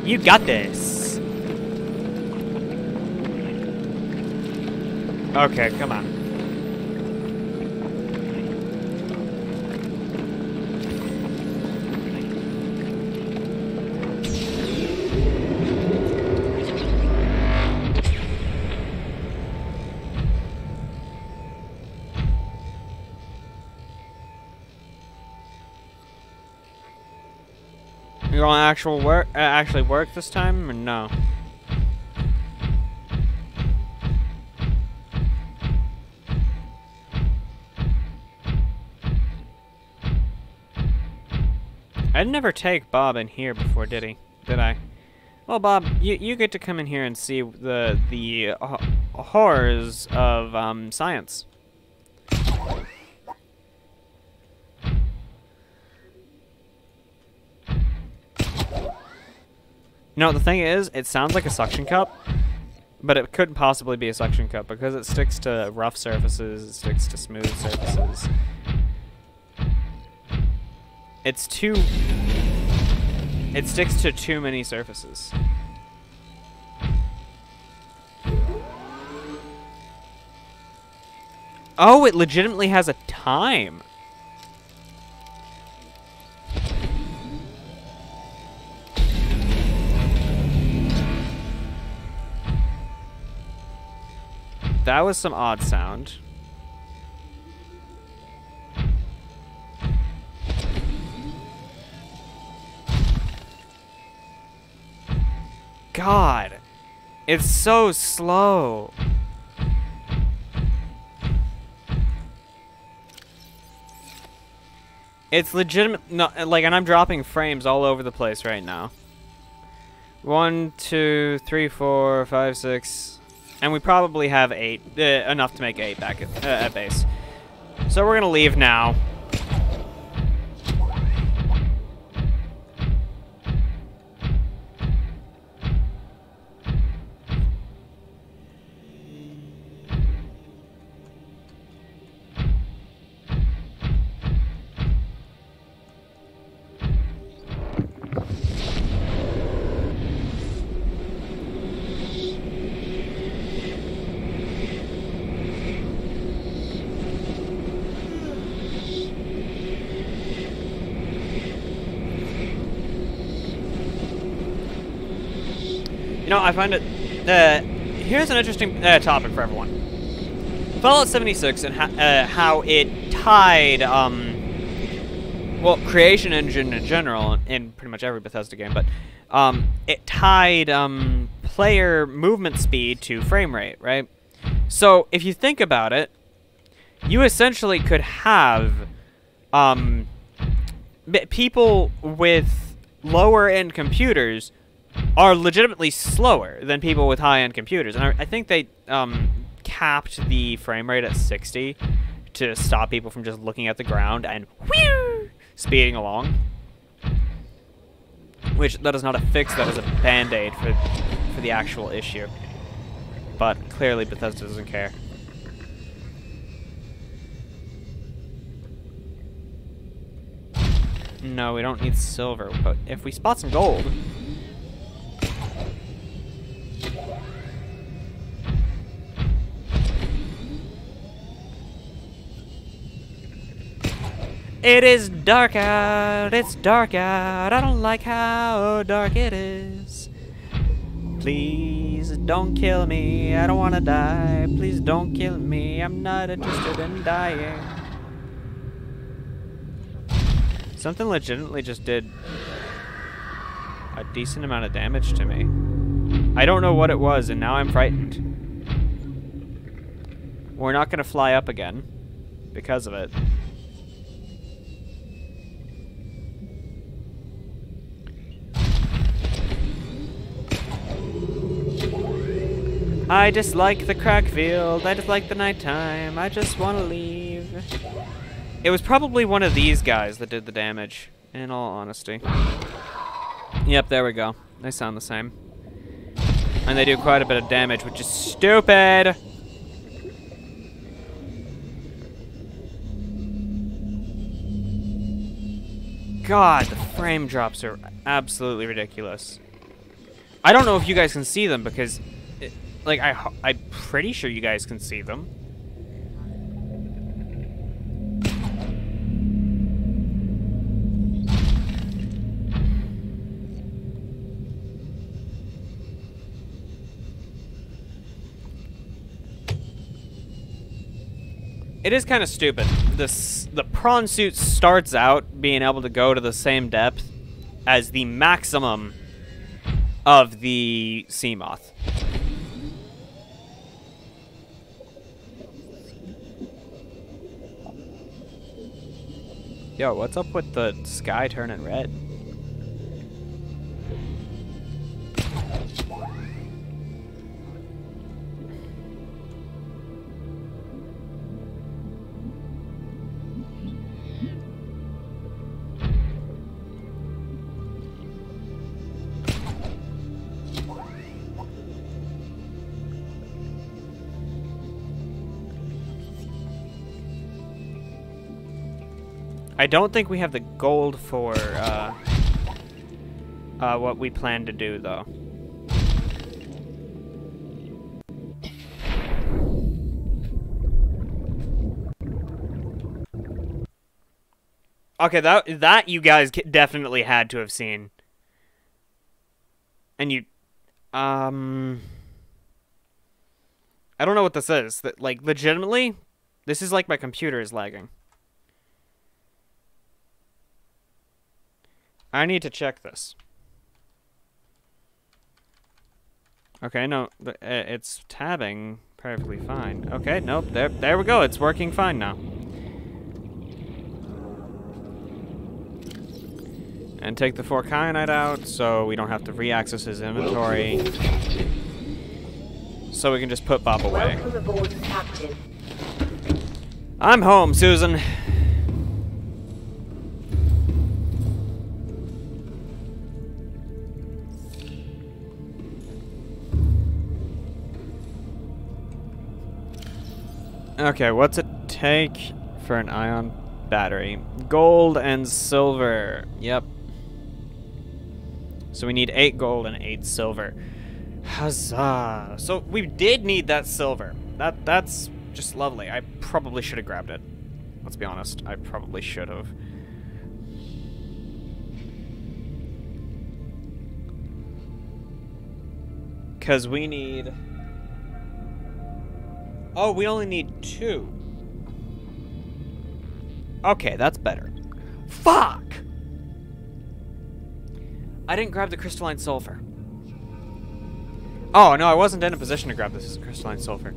A: You got this. Okay, come on. You gonna actually work this time, or no? I'd never take Bob in here before, did he? Did I? Well, Bob, you get to come in here and see the horrors of science. No, the thing is, it sounds like a suction cup, but it couldn't possibly be a suction cup because it sticks to rough surfaces, it sticks to smooth surfaces. It sticks to too many surfaces. Oh, it legitimately has a time. That was some odd sound. God, it's so slow. It's legitimate, no, like, and I'm dropping frames all over the place right now. 1, 2, 3, 4, 5, 6. And we probably have 8, enough to make 8 back at base. So we're gonna leave now. You know, I find it... here's an interesting topic for everyone. Fallout 76 and how it tied, well, Creation Engine in general, in pretty much every Bethesda game, but it tied player movement speed to frame rate, right? So, if you think about it, you essentially could have people with lower-end computers are legitimately slower than people with high-end computers. And I think they capped the frame rate at 60 to stop people from just looking at the ground and whew, speeding along. Which, that is not a fix, that is a band-aid for the actual issue. But clearly Bethesda doesn't care. No, we don't need silver, but if we spot some gold... It is dark out, it's dark out, I don't like how dark it is. Please don't kill me, I don't wanna die. Please don't kill me, I'm not interested in dying. Something legitimately just did a decent amount of damage to me. I don't know what it was, and now I'm frightened. We're not gonna fly up again because of it. I dislike the crack field, I dislike the nighttime, I just want to leave. It was probably one of these guys that did the damage, in all honesty. Yep, there we go. They sound the same. And they do quite a bit of damage, which is stupid! God, the frame drops are absolutely ridiculous. I don't know if you guys can see them, because... like, I'm pretty sure you guys can see them. It is kind of stupid. The prawn suit starts out being able to go to the same depth as the maximum of the sea moth. Yo, what's up with the sky turning red? I don't think we have the gold for what we plan to do, though. Okay, that you guys definitely had to have seen. And you, I don't know what this is. That, like, legitimately, this is like my computer is lagging. I need to check this. Okay, no, it's tabbing perfectly fine. Okay, nope, there we go. It's working fine now. And take the 4 kyanite out so we don't have to re-access his inventory. So we can just put Bob away.
C: Welcome aboard, Captain.
A: I'm home, Susan. Okay, what's it take for an ion battery? Gold and silver. Yep. So we need 8 gold and 8 silver. Huzzah. So we did need that silver. That's just lovely. I probably should have grabbed it. Let's be honest. I probably should have. Because we need... Oh, we only need 2. Okay, that's better. Fuck! I didn't grab the crystalline sulfur. Oh, no, I wasn't in a position to grab this crystalline sulfur.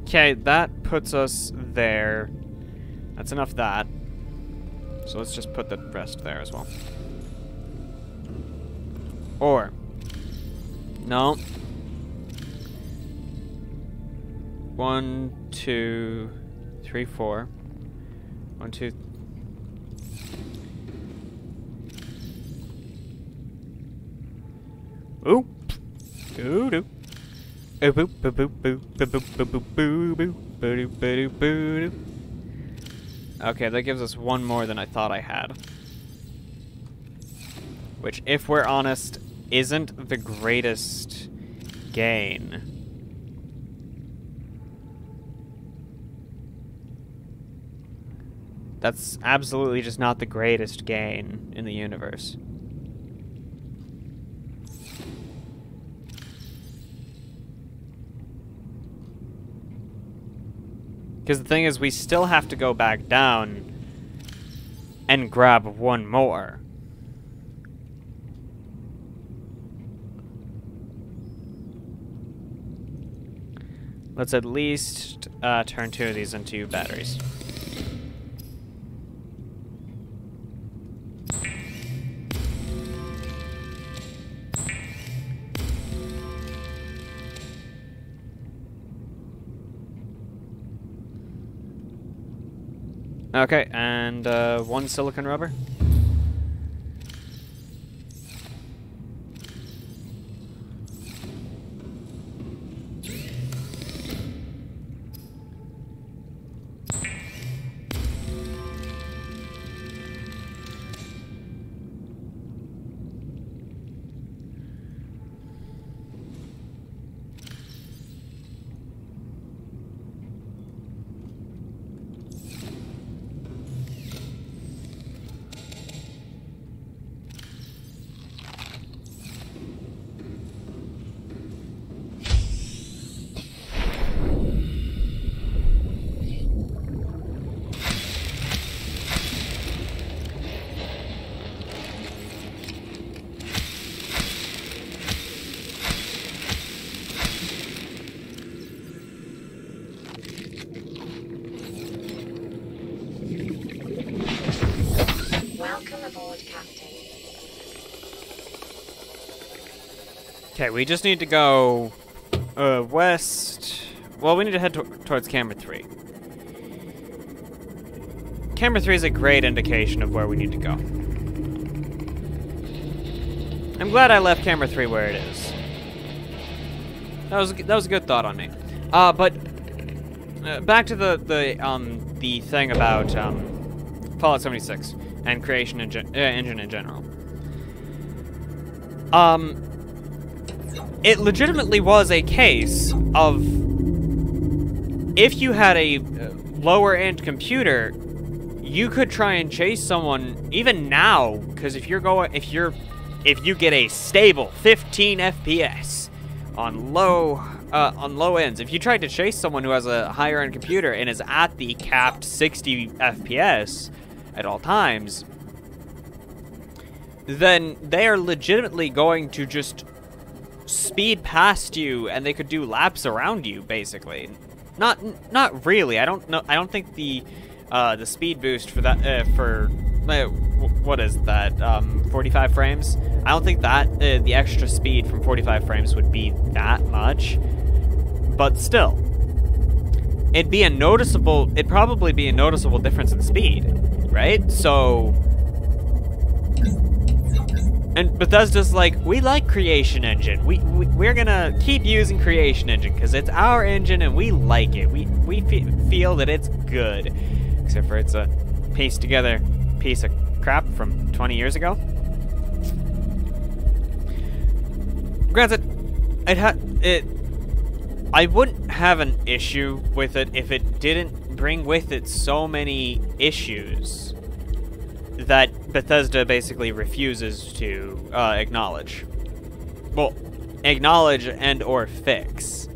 A: Okay, that puts us there. That's enough of that. So let's just put the rest there as well. Or... No. 1, 2, 3, 4. 1, 2... Ooh! Doo doo. Ooh boo boo boo boo boo boo boo boo boo boo boo boo boo. Okay, that gives us 1 more than I thought I had. Which, if we're honest, isn't the greatest gain. That's absolutely just not the greatest gain in the universe. Because the thing is, we still have to go back down and grab 1 more. Let's at least turn 2 of these into batteries. Okay, and 1 silicon rubber. Okay, we just need to go west. Well, we need to head towards camera 3. Camera 3 is a great indication of where we need to go. I'm glad I left camera 3 where it is. That was a good thought on me. But back to the thing about Fallout 76 and Creation Engine in general. It legitimately was a case of if you had a lower end computer, you could try and chase someone even now, because if you get a stable 15 FPS on low ends, if you tried to chase someone who has a higher end computer and is at the capped 60 FPS at all times, then they are legitimately going to just speed past you, and they could do laps around you, basically. Not really. I don't know. I don't think the speed boost for that what is that? 45 frames. I don't think that the extra speed from 45 frames would be that much, but still, it'd probably be a noticeable difference in speed, right? So. And Bethesda's like, we like Creation Engine. We're gonna keep using Creation Engine because it's our engine and we like it. We feel that it's good, except for it's a pieced together piece of crap from 20 years ago. Granted, I wouldn't have an issue with it if it didn't bring with it so many issues that Bethesda basically refuses to acknowledge. Well, acknowledge and or fix.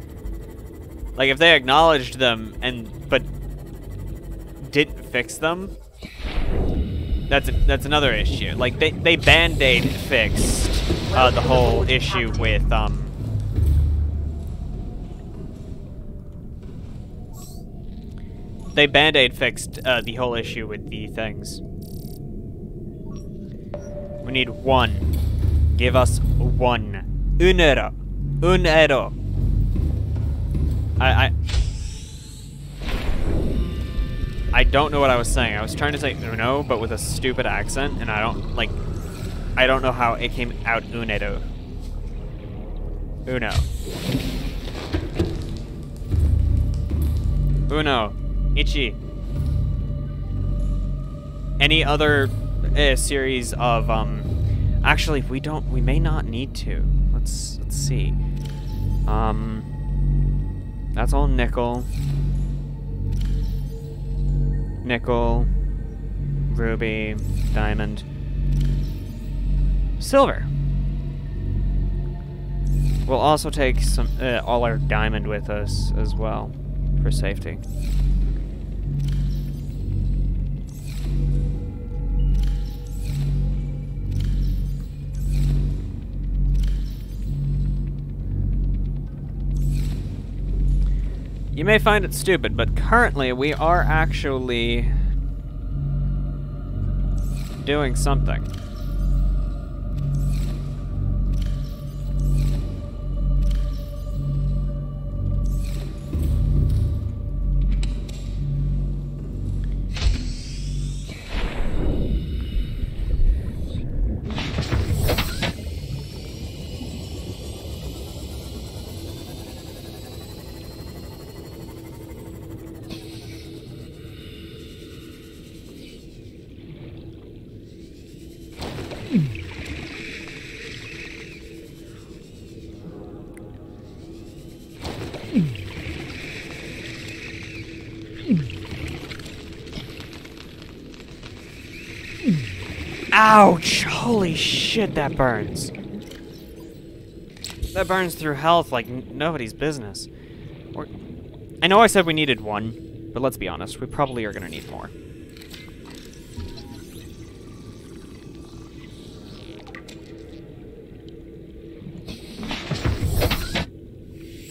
A: Like, if they acknowledged them but didn't fix them, that's another issue. Like, they band-aid fixed the whole issue with they band-aid fixed the whole issue with the things. We need one. Give us one. Un euro. Un euro. I don't know what I was saying. I was trying to say uno, but with a stupid accent, and I don't know how it came out unedo. Uno. Uno. Ichi. Any other series of actually we may not need to. Let's see. That's all nickel. Nickel, ruby, diamond, silver. We'll also take some all our diamond with us as well for safety. You may find it stupid, but currently we are actually doing something. Ouch! Holy shit, that burns. That burns through health like nobody's business. I know I said we needed one, but let's be honest, we probably are gonna need more.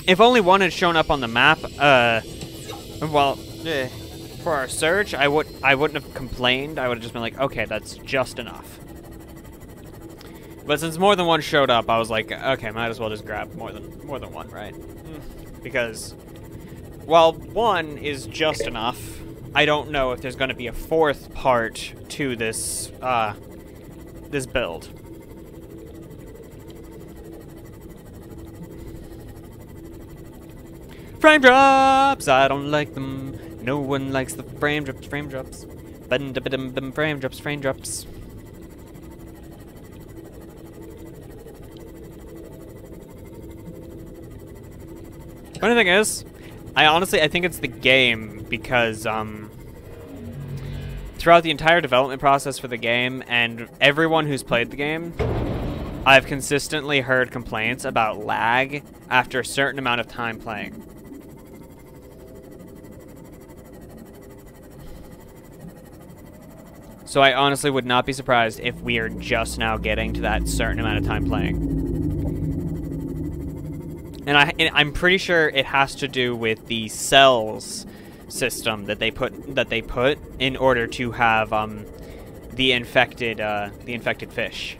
A: If only one had shown up on the map, for our search, I wouldn't have complained. I would have just been like, okay, that's just enough. But since more than one showed up, I was like, okay, might as well just grab more than one, right? Because while one is just enough, I don't know if there's going to be a fourth part to this this build. Frame drops! I don't like them. No one likes the frame drops, frame drops. Frame drops, frame drops. Funny thing is, I think it's the game because, throughout the entire development process for the game, and everyone who's played the game, I've consistently heard complaints about lag after a certain amount of time playing. So I honestly would not be surprised if we are just now getting to that certain amount of time playing. And I'm pretty sure it has to do with the cells system that they put in order to have the infected fish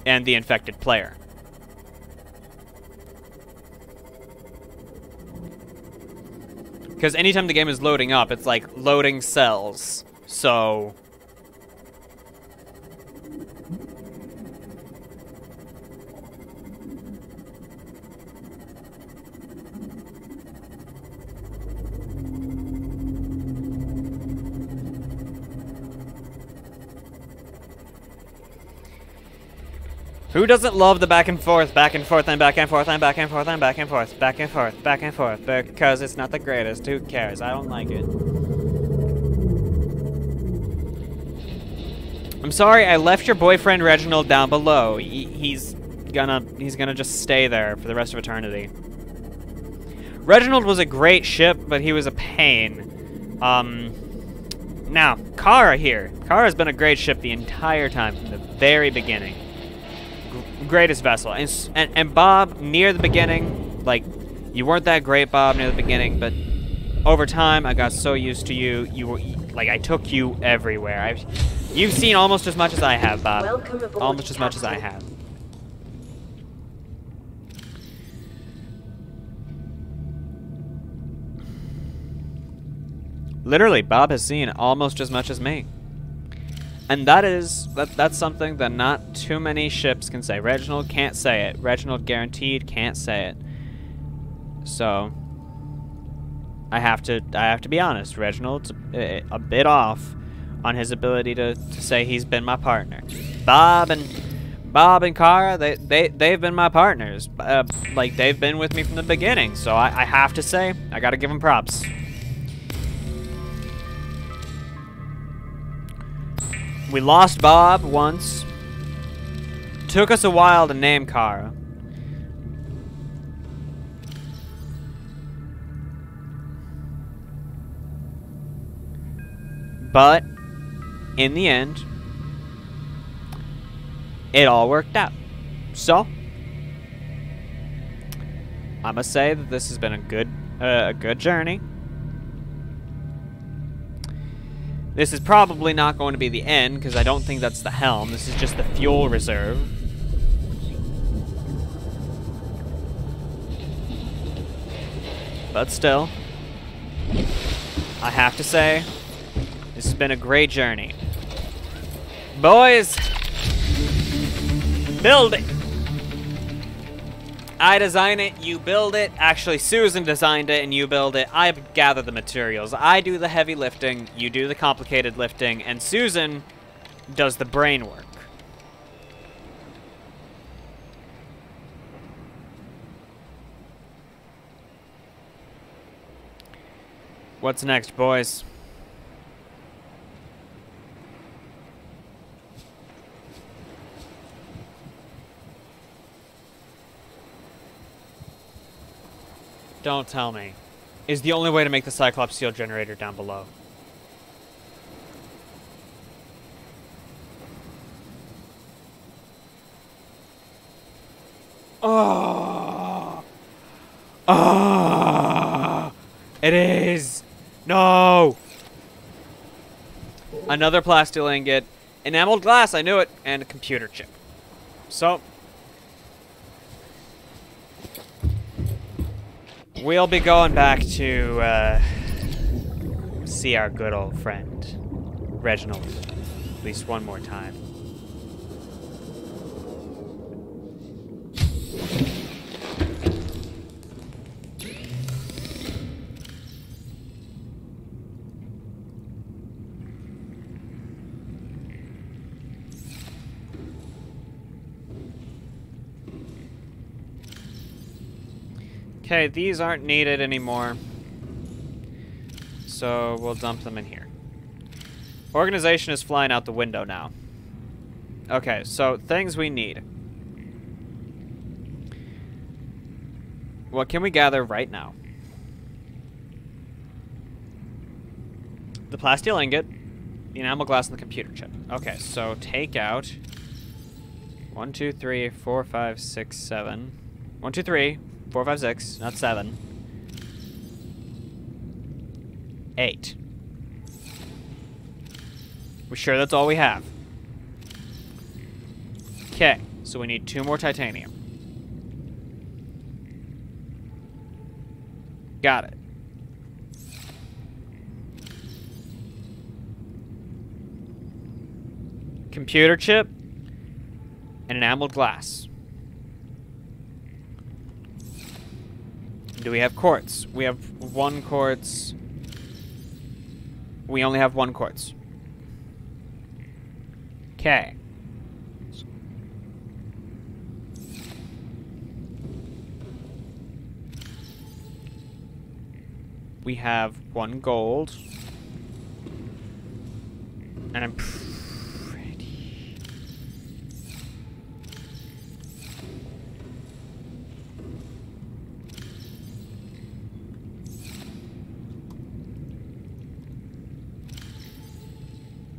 A: and the infected player. Because anytime the game is loading up, it's like loading cells. So who doesn't love the back and forth, and back and forth, and back and forth, and back and forth, back and forth, back and forth, because it's not the greatest. Who cares? I don't like it. I'm sorry, I left your boyfriend Reginald down below. He's gonna just stay there for the rest of eternity. Reginald was a great ship, but he was a pain. Now, Kara here. Kara's been a great ship the entire time, from the very beginning. Greatest vessel. And Bob, near the beginning, like, you weren't that great, Bob, near the beginning, but over time, I got so used to you. You were, like, I took you everywhere. You've seen almost as much as I have, Bob.
C: Welcome aboard,
A: Almost as much as I
C: Captain.
A: have. Literally, Bob has seen almost as much as me. And that's something that not too many ships can say. Reginald can't say it. Reginald guaranteed can't say it. So I have to be honest. Reginald's a bit off on his ability to say he's been my partner. Bob and Kara, they've been my partners. Like, they've been with me from the beginning. So I have to say, I gotta give them props. We lost Bob once. Took us a while to name Kara. But in the end, it all worked out. So I must say that this has been a good journey. This is probably not going to be the end, because I don't think that's the helm. This is just the fuel reserve. But still, I have to say, this has been a great journey. Boys, build it. I design it, you build it. Actually, Susan designed it and you build it. I gather the materials. I do the heavy lifting, you do the complicated lifting, and Susan does the brain work. What's next, boys? Don't tell me. Is the only way to make the Cyclops steel generator down below. Oh! Oh! It is! No! Another plasteel ingot. Enameled glass, I knew it. And a computer chip. So we'll be going back to see our good old friend, Reginald, at least one more time. Okay, these aren't needed anymore, so we'll dump them in here. Organization is flying out the window now. Okay, so things we need. What can we gather right now? The plasteel ingot, the enamel glass, and the computer chip. Okay, so take out 1, 2, 3, 4, 5, 6, 7. 1, 2, 3. 4, 5, 6, not 7. 8. We're sure that's all we have. Okay, so we need 2 more titanium. Got it. Computer chip and enameled glass. Do we have quartz? We have 1 quartz. We only have 1 quartz. Okay. We have 1 gold. And I'm pretty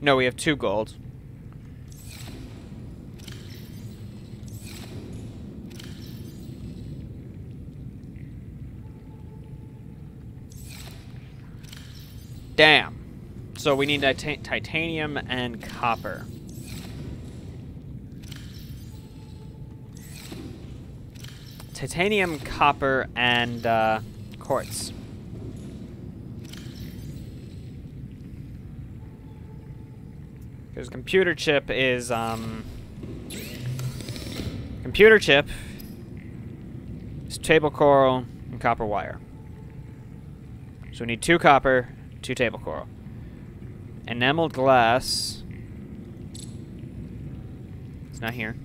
A: No, we have 2 gold. Damn. So we need titanium and copper. Titanium, copper, and quartz. Because computer chip is table coral and copper wire. So we need 2 copper, 2 table coral. Enameled glass. It's not here.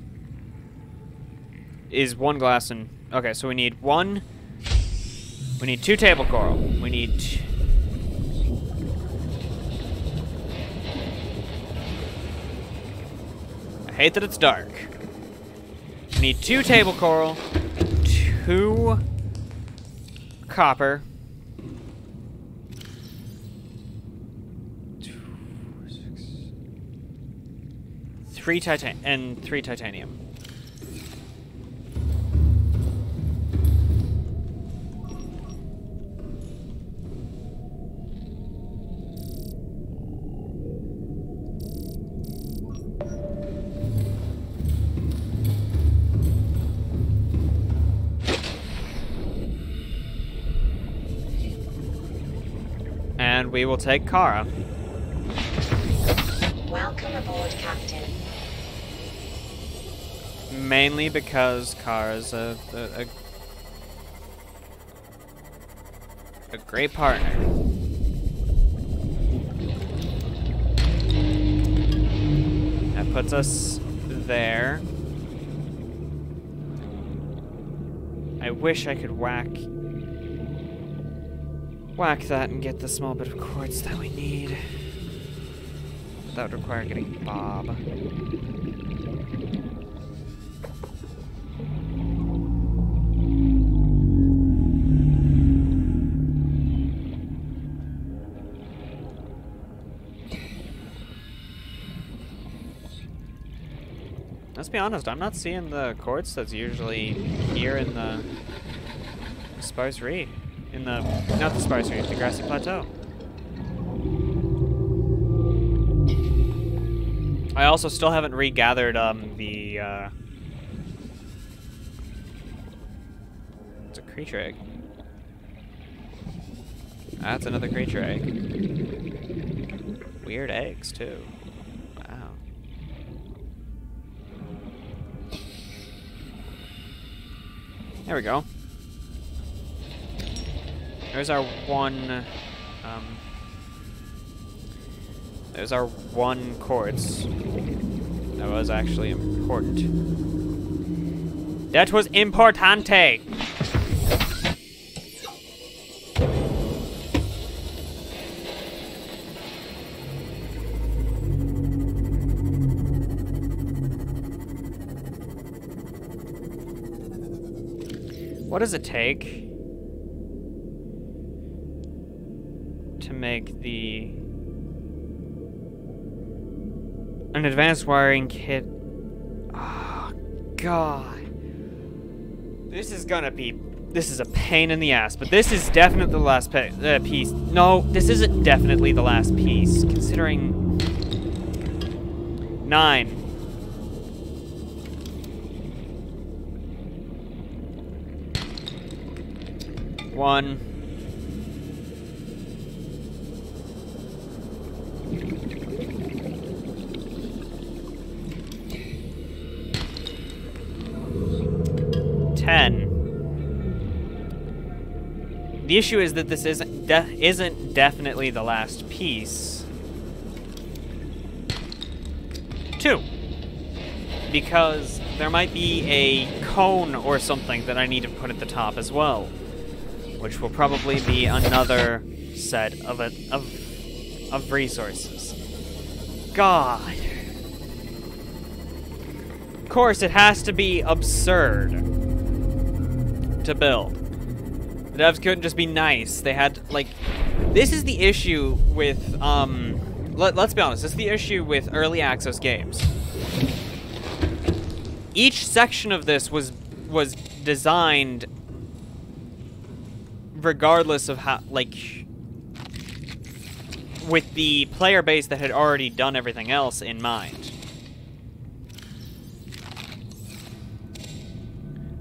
A: Is 1 glass and... Okay, so we need 1... We need 2 table coral. We need... I hate that it's dark. We need 2 table coral, 2 copper, 3 titanium. And we will take Kara.
E: Welcome aboard, Captain.
A: Mainly because Kara's a great partner. That puts us there. I wish I could whack that and get the small bit of quartz that we need. That would require getting Bob. Let's be honest, I'm not seeing the quartz that's usually here in the Sparse Reed. In the, not the Sparse Reed, the Grassy Plateau. I also still haven't regathered the it's a creature egg. That's another creature egg. Weird eggs too. Wow. There we go. There's our one there's our 1 quartz. That was actually important. That was importante! What does it take to make an advanced wiring kit? Oh, God. This is a pain in the ass, but this is definitely the last piece. No, this isn't definitely the last piece, considering 9. One. The issue is that this isn't definitely the last piece. 2. Because there might be a cone or something that I need to put at the top as well, which will probably be another set of resources. God. Of course, it has to be absurd to build. The devs couldn't just be nice. They had, like... This is the issue with let's be honest, this is the issue with early access games. Each section of this was designed regardless of how, like, with the player base that had already done everything else in mind.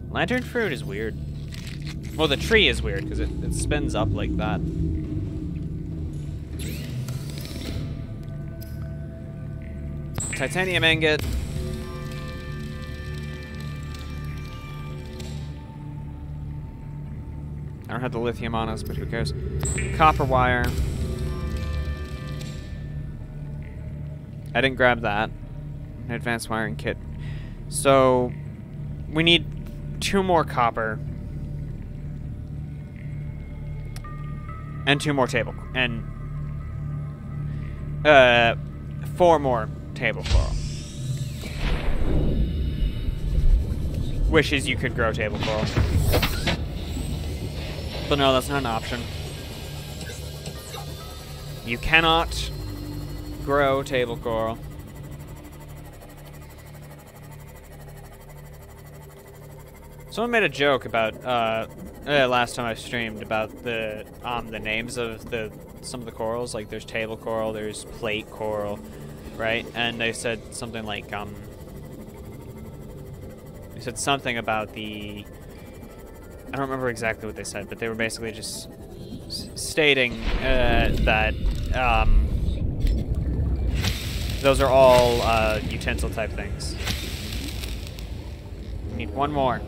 A: Lantern fruit is weird. Well, the tree is weird because it spins up like that. Titanium ingot. I don't have the lithium on us, but who cares? Copper wire. I didn't grab that. An advanced wiring kit. So we need 2 more copper. And 2 more table. And 4 more table coral. Wishes you could grow table coral. But no, that's not an option. You cannot grow table coral. Someone made a joke about last time I streamed about the names of some of the corals. Like there's table coral, there's plate coral, right? And they said something like they said something about the, I don't remember exactly what they said, but they were basically just stating that those are all utensil type things. We need 1 more.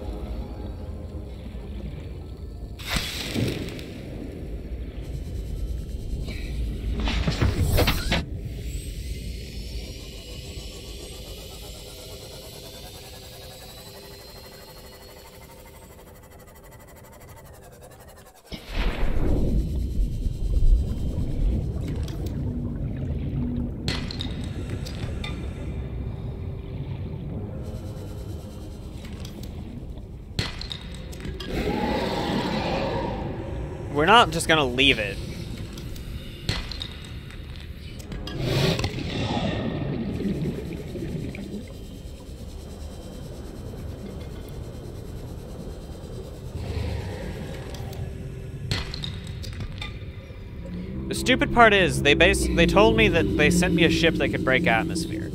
A: We're not just gonna leave it. The stupid part is, they told me that they sent me a ship that could break atmosphere.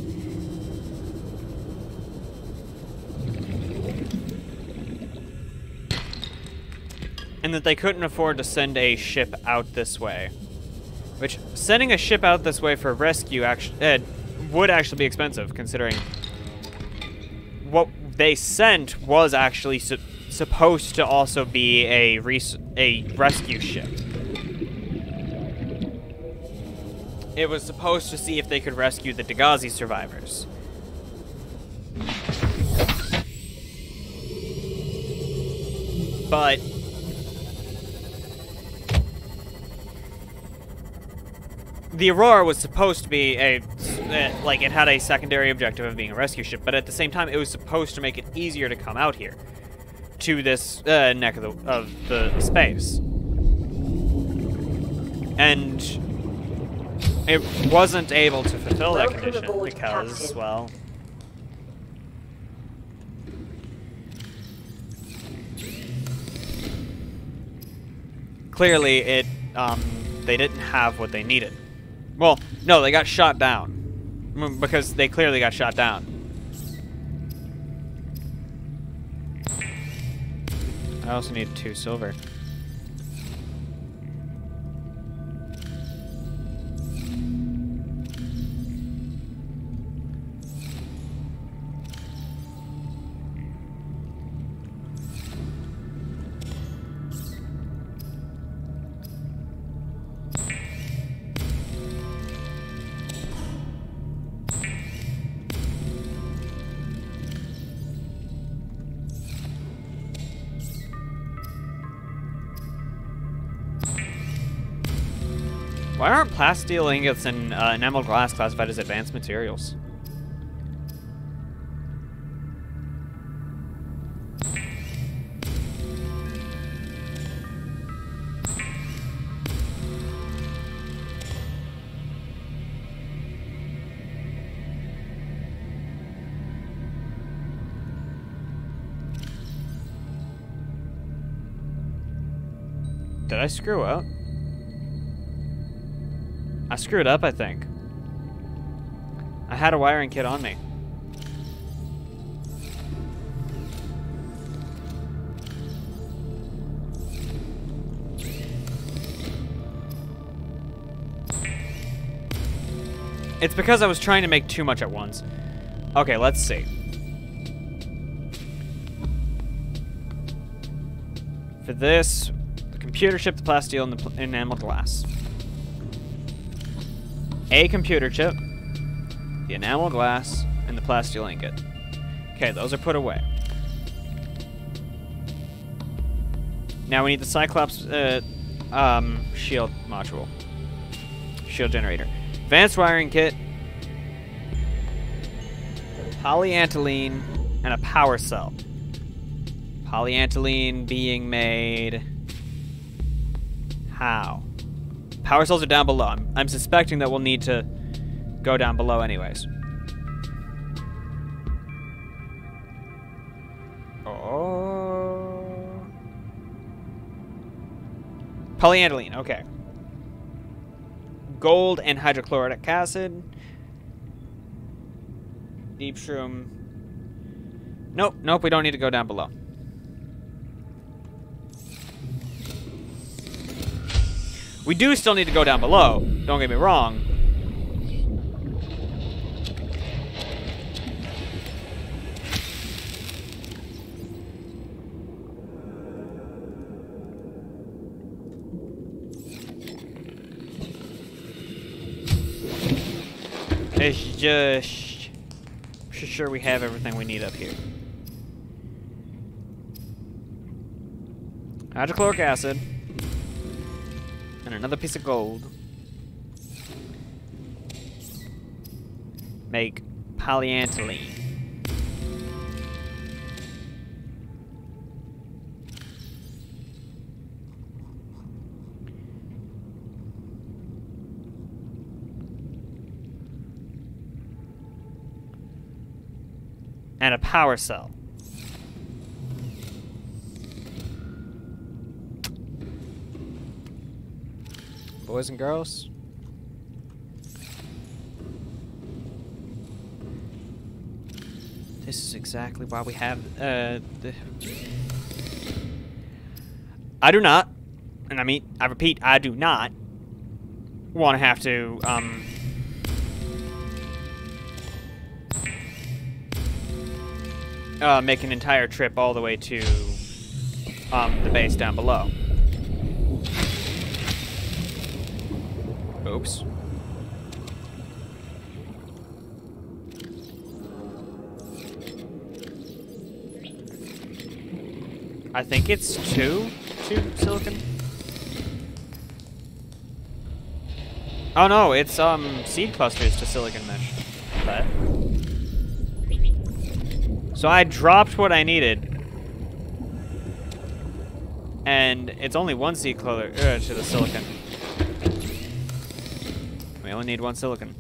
A: And that they couldn't afford to send a ship out this way. Which, sending a ship out this way for rescue would actually be expensive, considering what they sent was actually supposed to also be a rescue ship. It was supposed to see if they could rescue the Dagazi survivors. But the Aurora was supposed to be like, it had a secondary objective of being a rescue ship, but at the same time, it was supposed to make it easier to come out here to this neck of the space. And it wasn't able to fulfill that condition because, Captain. Well, clearly it they didn't have what they needed. Well, no, they got shot down. Because they clearly got shot down. I also need 2 silver. Why aren't plasteel ingots and enameled glass classified as advanced materials? Did I screw up? I screwed up, I think. I had a wiring kit on me. It's because I was trying to make too much at once. Okay, let's see. For this, the computer chip, the plasteel, and the enamel glass. A computer chip, the enamel glass, and the plasteel ingot. Okay, those are put away. Now we need the Cyclops shield module. Shield generator. Advanced wiring kit, polyantylene, and a power cell. Polyantylene being made... How? Power cells are down below. I'm suspecting that we'll need to go down below anyways. Oh. Polyantylene, okay. Gold and hydrochloric acid. Deep shroom. Nope, nope, we don't need to go down below. We do still need to go down below, don't get me wrong. It's just sure we have everything we need up here. Hydrochloric acid. And another piece of gold. Make polyantylene. And a power cell. Boys and girls. This is exactly why we have the... I do not, and I repeat, I do not want to have to, make an entire trip all the way to the base down below. Oops. I think it's two silicon. Oh no, it's seed clusters to silicon mesh. But so I dropped what I needed, and it's only one seed cluster to the silicon. We only need one silicon.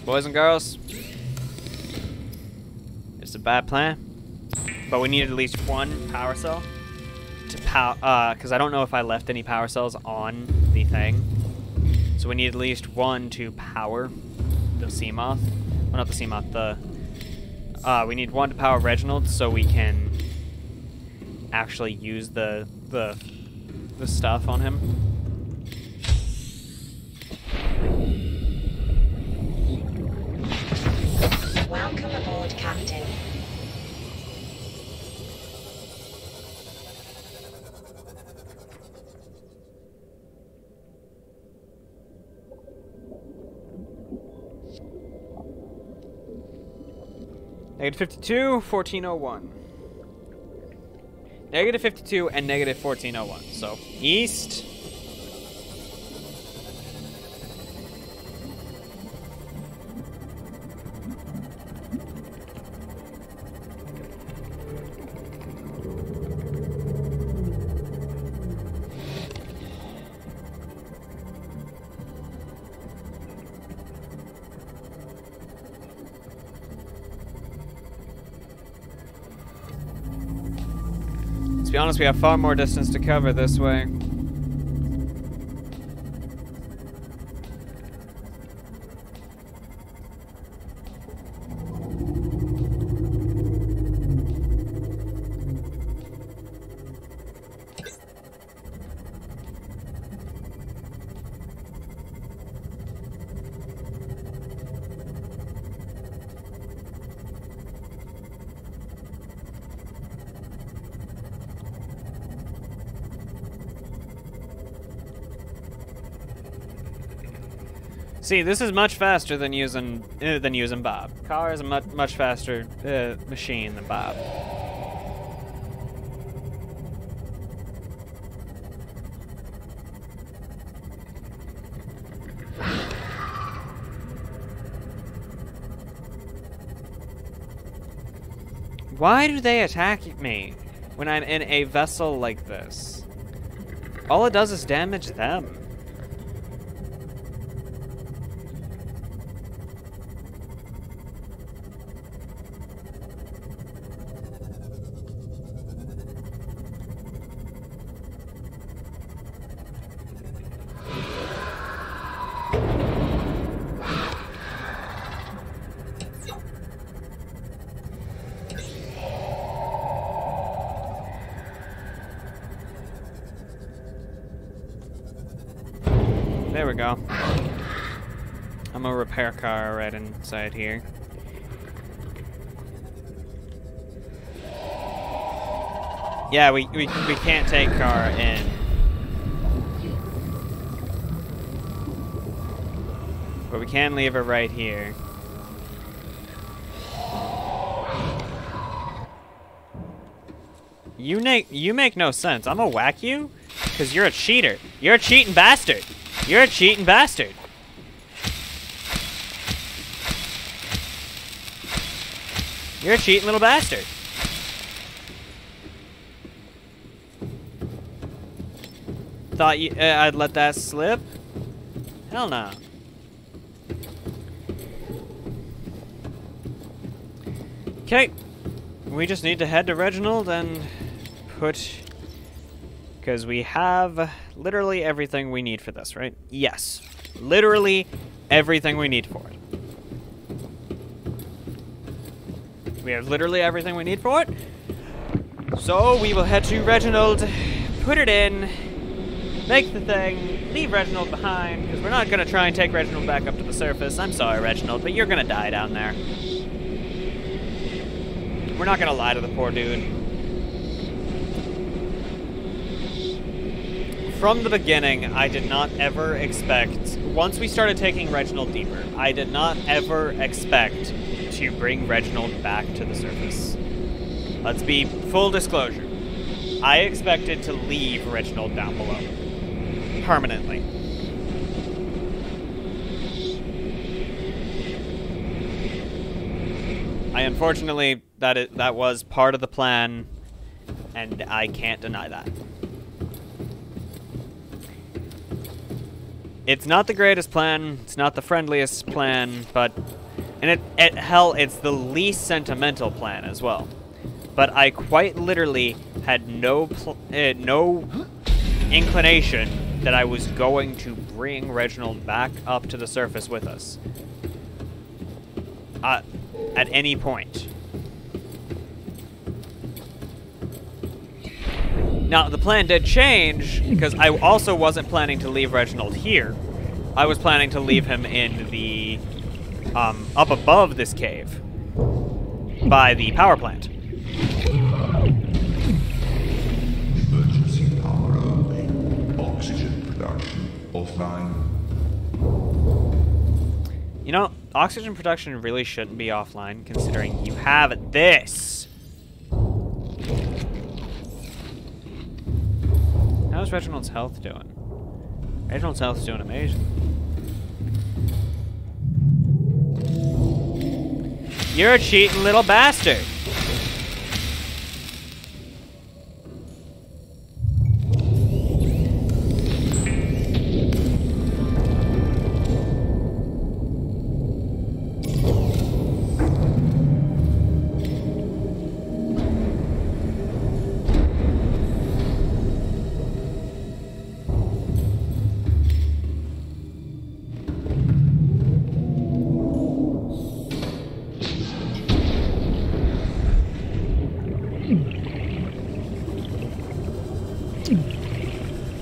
A: Boys and girls, it's a bad plan, but we need at least one power cell to power, because I don't know if I left any power cells on the thing. So we need at least one to power the Seamoth. Well, not the Seamoth, we need one to power Reginald so we can actually use the stuff on him.
E: Welcome aboard, Captain.
A: -52, 1401. Negative 52 and negative 1401. So, east. To be honest, we have far more distance to cover this way. See, this is much faster than using Bob. Car is a much faster machine than Bob. Why do they attack me when I'm in a vessel like this? All it does is damage them. There we go. I'm a repair car right inside here. Yeah, we can't take car in. But we can leave her right here. You make no sense. I'm gonna whack you? Because you're a cheater. You're a cheating bastard. You're a cheating bastard. You're a cheating little bastard. Thought I'd let that slip? Hell no. Okay. We just need to head to Reginald and put... Because we have literally everything we need for this, right? Yes. Literally everything we need for it. We have literally everything we need for it. So we will head to Reginald, put it in, make the thing, leave Reginald behind, because we're not going to try and take Reginald back up to the surface. I'm sorry, Reginald, but you're going to die down there. We're not going to lie to the poor dude. From the beginning, I did not ever expect, once we started taking Reginald deeper, I did not ever expect to bring Reginald back to the surface. Let's be full disclosure. I expected to leave Reginald down below. Permanently. Unfortunately, that was part of the plan, and I can't deny that. It's not the greatest plan, it's not the friendliest plan, but... And hell, it's the least sentimental plan as well. But I quite literally had no inclination that I was going to bring Reginald back up to the surface with us. At any point. Now, the plan did change, because I also wasn't planning to leave Reginald here. I was planning to leave him in the, up above this cave, by the power plant.
F: Emergency power only. Oxygen production offline.
A: You know, oxygen production really shouldn't be offline, considering you have this. How's Reginald's health doing? Reginald's health's doing amazing. You're a cheating little bastard.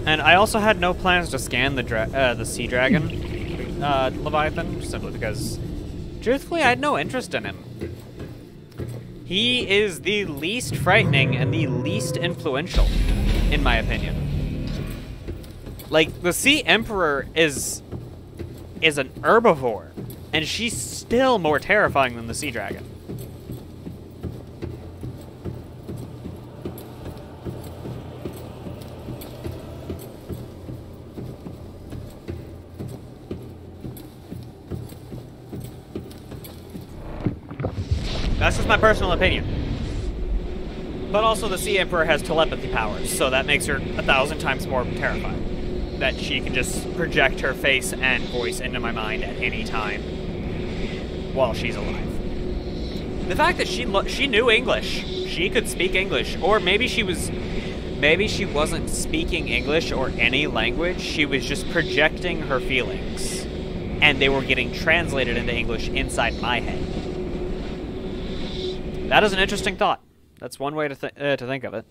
A: And I also had no plans to scan the sea dragon, Leviathan, simply because, truthfully, I had no interest in him. He is the least frightening and the least influential, in my opinion. Like, the Sea Emperor is an herbivore, and she's still more terrifying than the sea dragon. That's just my personal opinion. But also the Sea Emperor has telepathy powers, so that makes her 1,000 times more terrifying. That she can just project her face and voice into my mind at any time while she's alive. The fact that she knew English, she could speak English, or maybe she wasn't speaking English or any language, she was just projecting her feelings, and they were getting translated into English inside my head. That is an interesting thought. That's one way to think of it.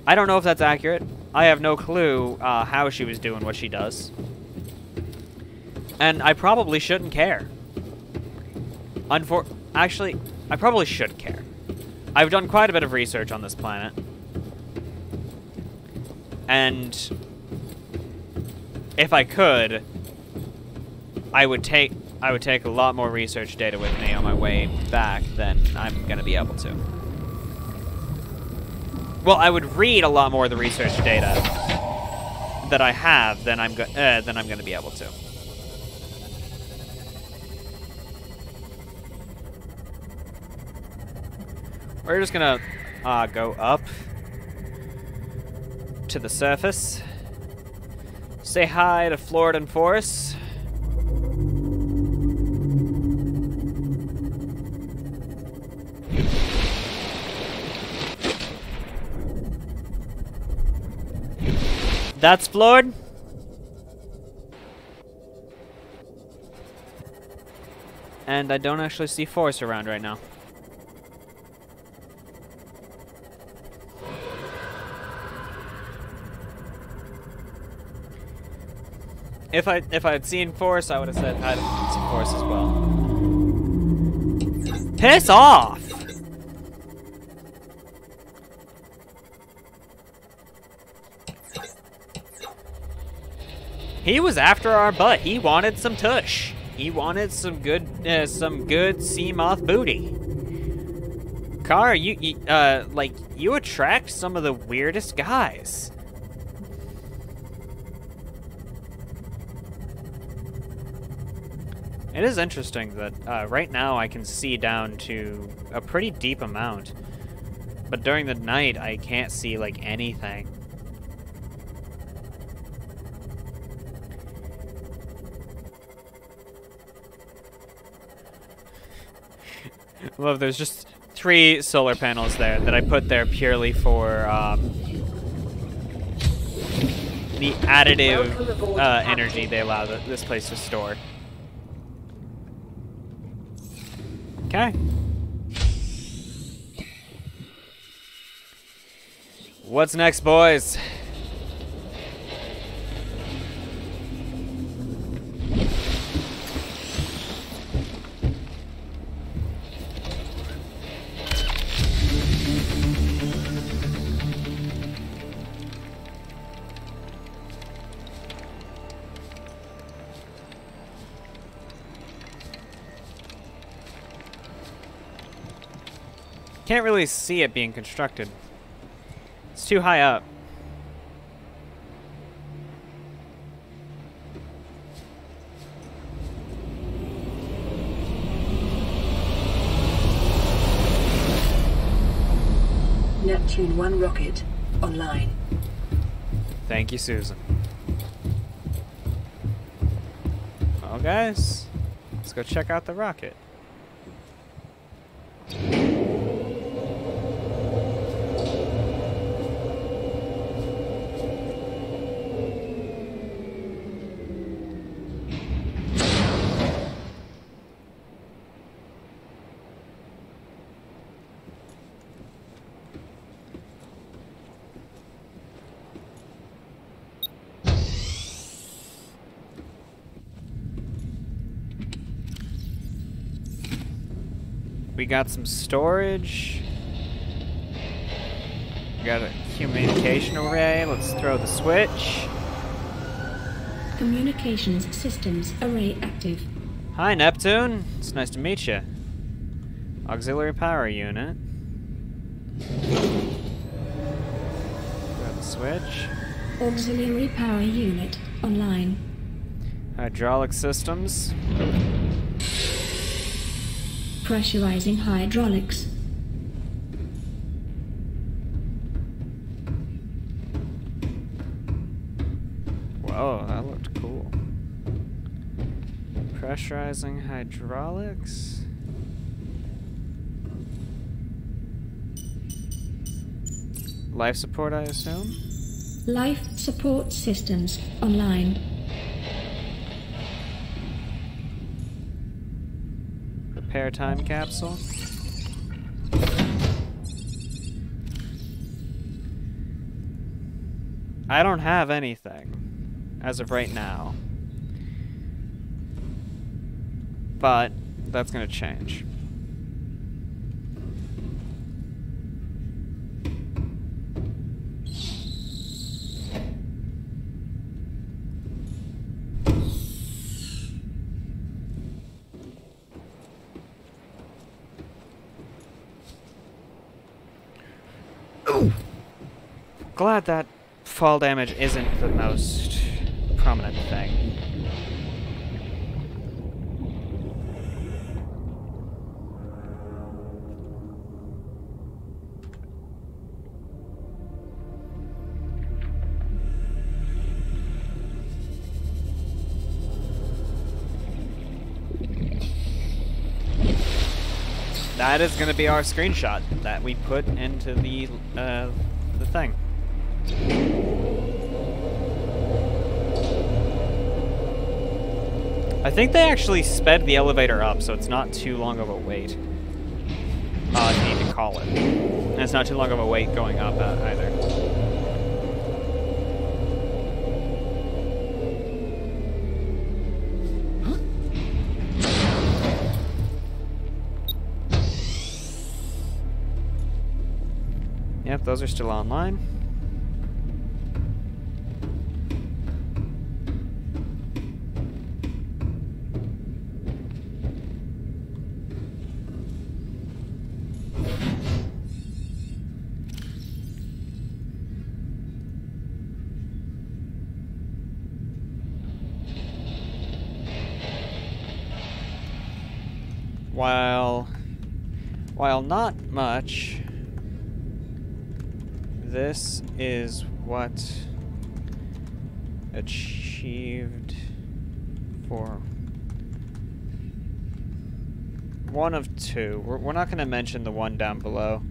A: I don't know if that's accurate. I have no clue how she was doing what she does. And I probably shouldn't care. Actually, I probably should care. I've done quite a bit of research on this planet. And if I could, I would take a lot more research data with me on my way back than I'm going to be able to. Well, I would read a lot more of the research data that I have than I'm going to be able to. We're just going to go up to the surface. Say hi to Florida and Forrest. That's Floyd. And I don't actually see Force around right now. If I had seen Force, I would have said I'd see Force as well. Piss off! He was after our butt. He wanted some tush. He wanted some good sea moth booty. Car, you attract some of the weirdest guys. It is interesting that right now I can see down to a pretty deep amount, but during the night I can't see like anything. Love, there's just 3 solar panels there that I put there purely for the additive energy they allow this place to store. Okay. What's next, boys? Can't really see it being constructed. It's too high up.
C: Neptune 1 rocket online.
A: Thank you, Susan. Well, guys, let's go check out the rocket. We got some storage. We got a communication array. Let's throw the switch.
G: Communications systems array active.
A: Hi, Neptune. It's nice to meet you. Auxiliary power unit. Throw the switch.
G: Auxiliary power unit online.
A: Hydraulic systems.
G: Pressurizing hydraulics.
A: Whoa, that looked cool. Pressurizing hydraulics. Life support, I assume?
G: Life support systems online.
A: Repair time capsule. I don't have anything as of right now. But that's gonna change. Glad that fall damage isn't the most prominent thing. That is going to be our screenshot that we put into the thing. I think they actually sped the elevator up, so it's not too long of a wait. I need to call it. And it's not too long of a wait going up either. Yep, those are still online. While not much, this is what achieved for one of two. We're not going to mention the one down below.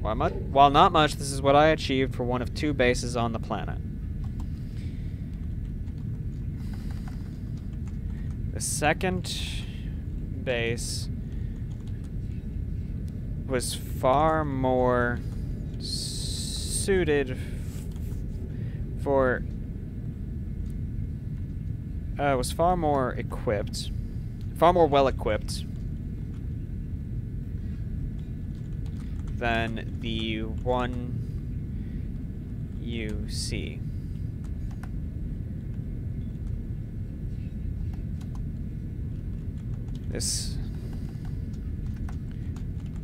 A: While not much, this is what I achieved for one of two bases on the planet. The second base was far more suited for... was far more equipped. Far more well-equipped than the one you see.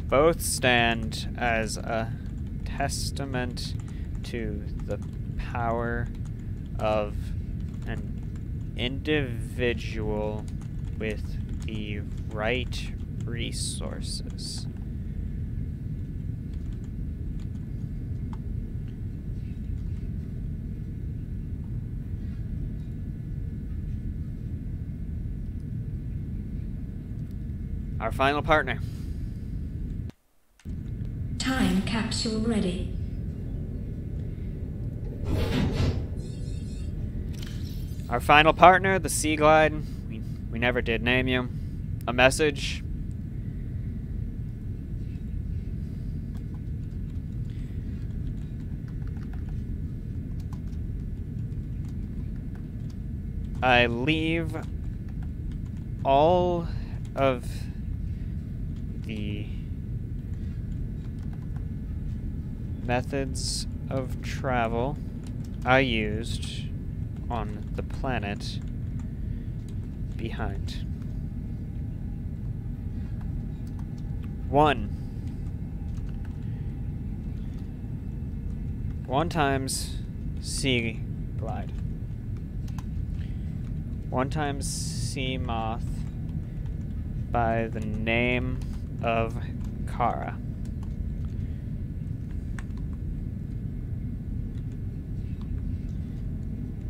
A: Both stand as a testament to the power of and individual with the right resources. Our final partner.
G: Time capsule ready.
A: Our final partner, the Sea Glide. We never did name you. A message. I leave all of the methods of travel I used on the planet behind. 1 times Sea Glide. 1 times Sea Moth by the name of Kara.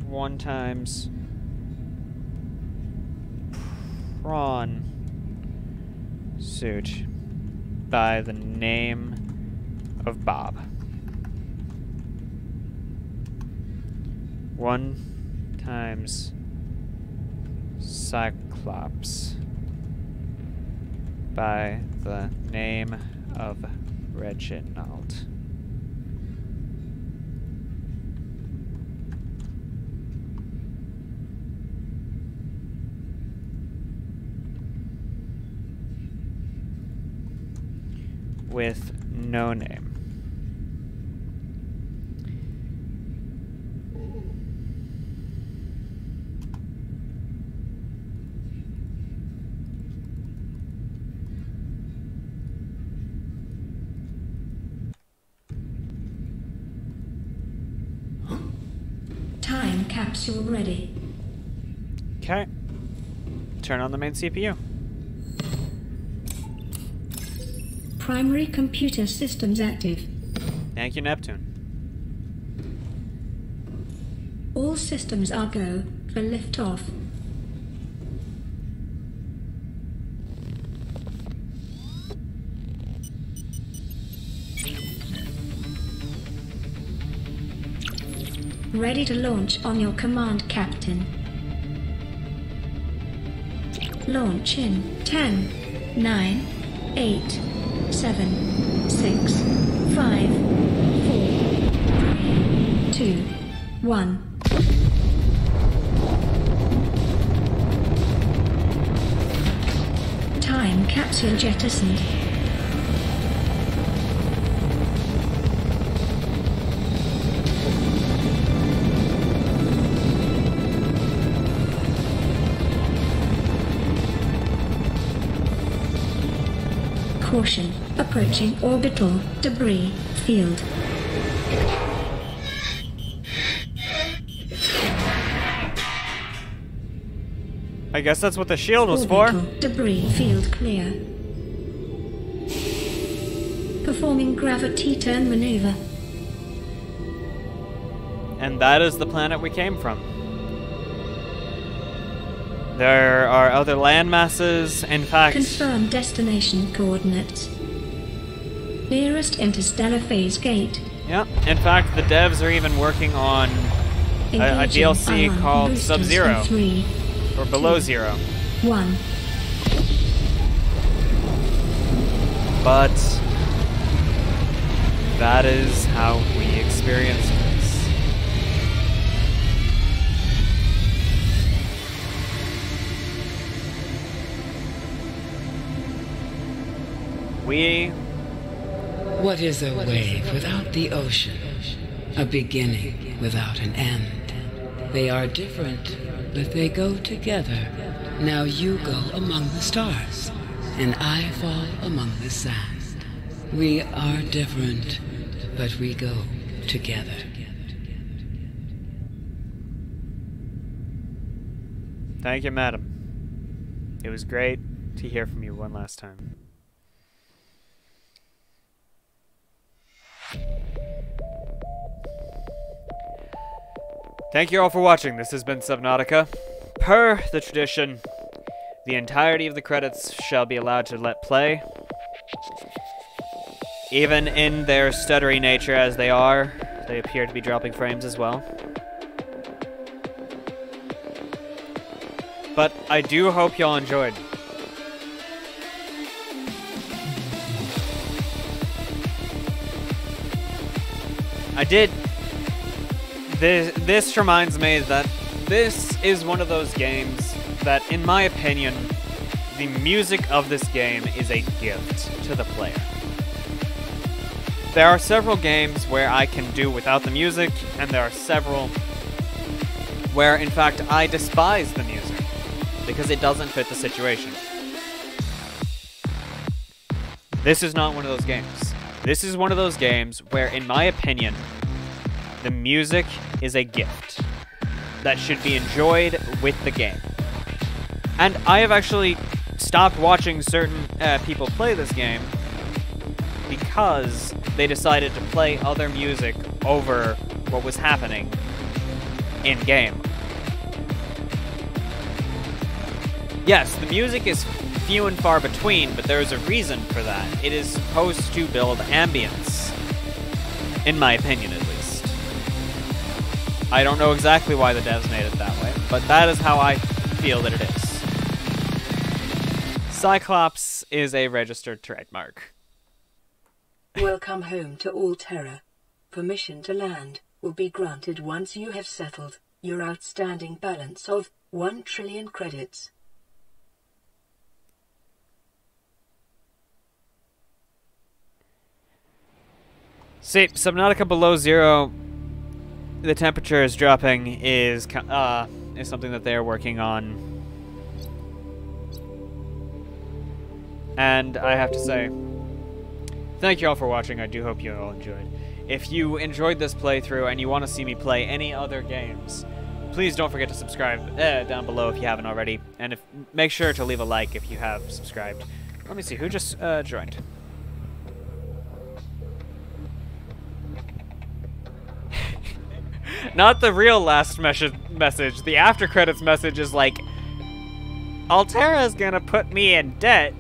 A: One times Prawn Suit by the name of Bob. 1 times Cyclops by the name of Reginald. With no name.
G: Time capsule ready.
A: Okay. Turn on the main CPU.
G: Primary computer systems active.
A: Thank you, Neptune.
G: All systems are go for liftoff. Ready to launch on your command, Captain. Launch in 10, 9, 8, 7, 6, 5, 4, 2, 1. Time capsule jettisoned. Caution, approaching orbital debris field.
A: I guess that's what the shield was
G: Orbital
A: for.
G: debris field clear. Performing gravity turn maneuver.
A: And that is the planet we came from. There are other land masses, in fact...
G: Confirm destination coordinates. Nearest interstellar phase gate.
A: Yeah, in fact, the devs are even working on a
G: Engaging
A: DLC
G: ion
A: called
G: boosters
A: Sub-Zero,
G: in 3,
A: or Below
G: 2,
A: Zero.
G: 1.
A: But that is how we experience this.
H: What is a wave without the ocean? A beginning without an end. They are different, but they go together. Now you go among the stars, and I fall among the sand. We are different, but we go together.
A: Thank you, madam. It was great to hear from you one last time. Thank you all for watching. This has been Subnautica. Per the tradition, the entirety of the credits shall be allowed to let play. Even in their stuttery nature as they are, they appear to be dropping frames as well. But I do hope y'all enjoyed. I did. This reminds me that this is one of those games that, in my opinion, the music of this game is a gift to the player. There are several games where I can do without the music, and there are several where, in fact, I despise the music because it doesn't fit the situation. This is not one of those games. This is one of those games where, in my opinion, the music is a gift that should be enjoyed with the game. And I have actually stopped watching certain people play this game because they decided to play other music over what was happening in-game. Yes, the music is few and far between, but there is a reason for that. It is supposed to build ambience, in my opinion at least. I don't know exactly why the devs made it that way, but that is how I feel that it is. Cyclops is a registered trademark.
C: Welcome home to Alterra. Permission to land will be granted once you have settled your outstanding balance of 1 trillion credits.
A: See, Subnautica below zero, the temperature is dropping, is something that they are working on. And I have to say, thank you all for watching. I do hope you all enjoyed. If you enjoyed this playthrough and you want to see me play any other games, please don't forget to subscribe down below if you haven't already. And make sure to leave a like if you have subscribed. Let me see, who just joined? Not the real last message. The after credits message is like, Alterra's gonna put me in debt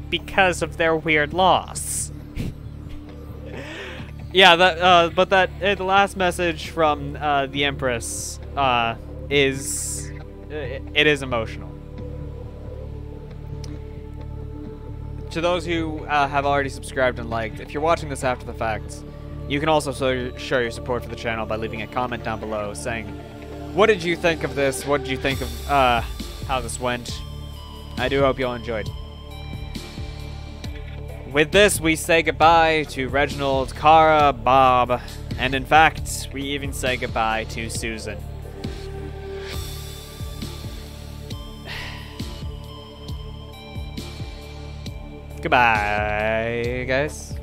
A: because of their weird laws. Yeah, but the last message from the Empress is emotional. To those who have already subscribed and liked, if you're watching this after the fact, you can also show your support for the channel by leaving a comment down below saying, what did you think of this? What did you think of how this went? I do hope you all enjoyed. With this, we say goodbye to Reginald, Kara, Bob, and in fact, we even say goodbye to Susan. Goodbye, guys.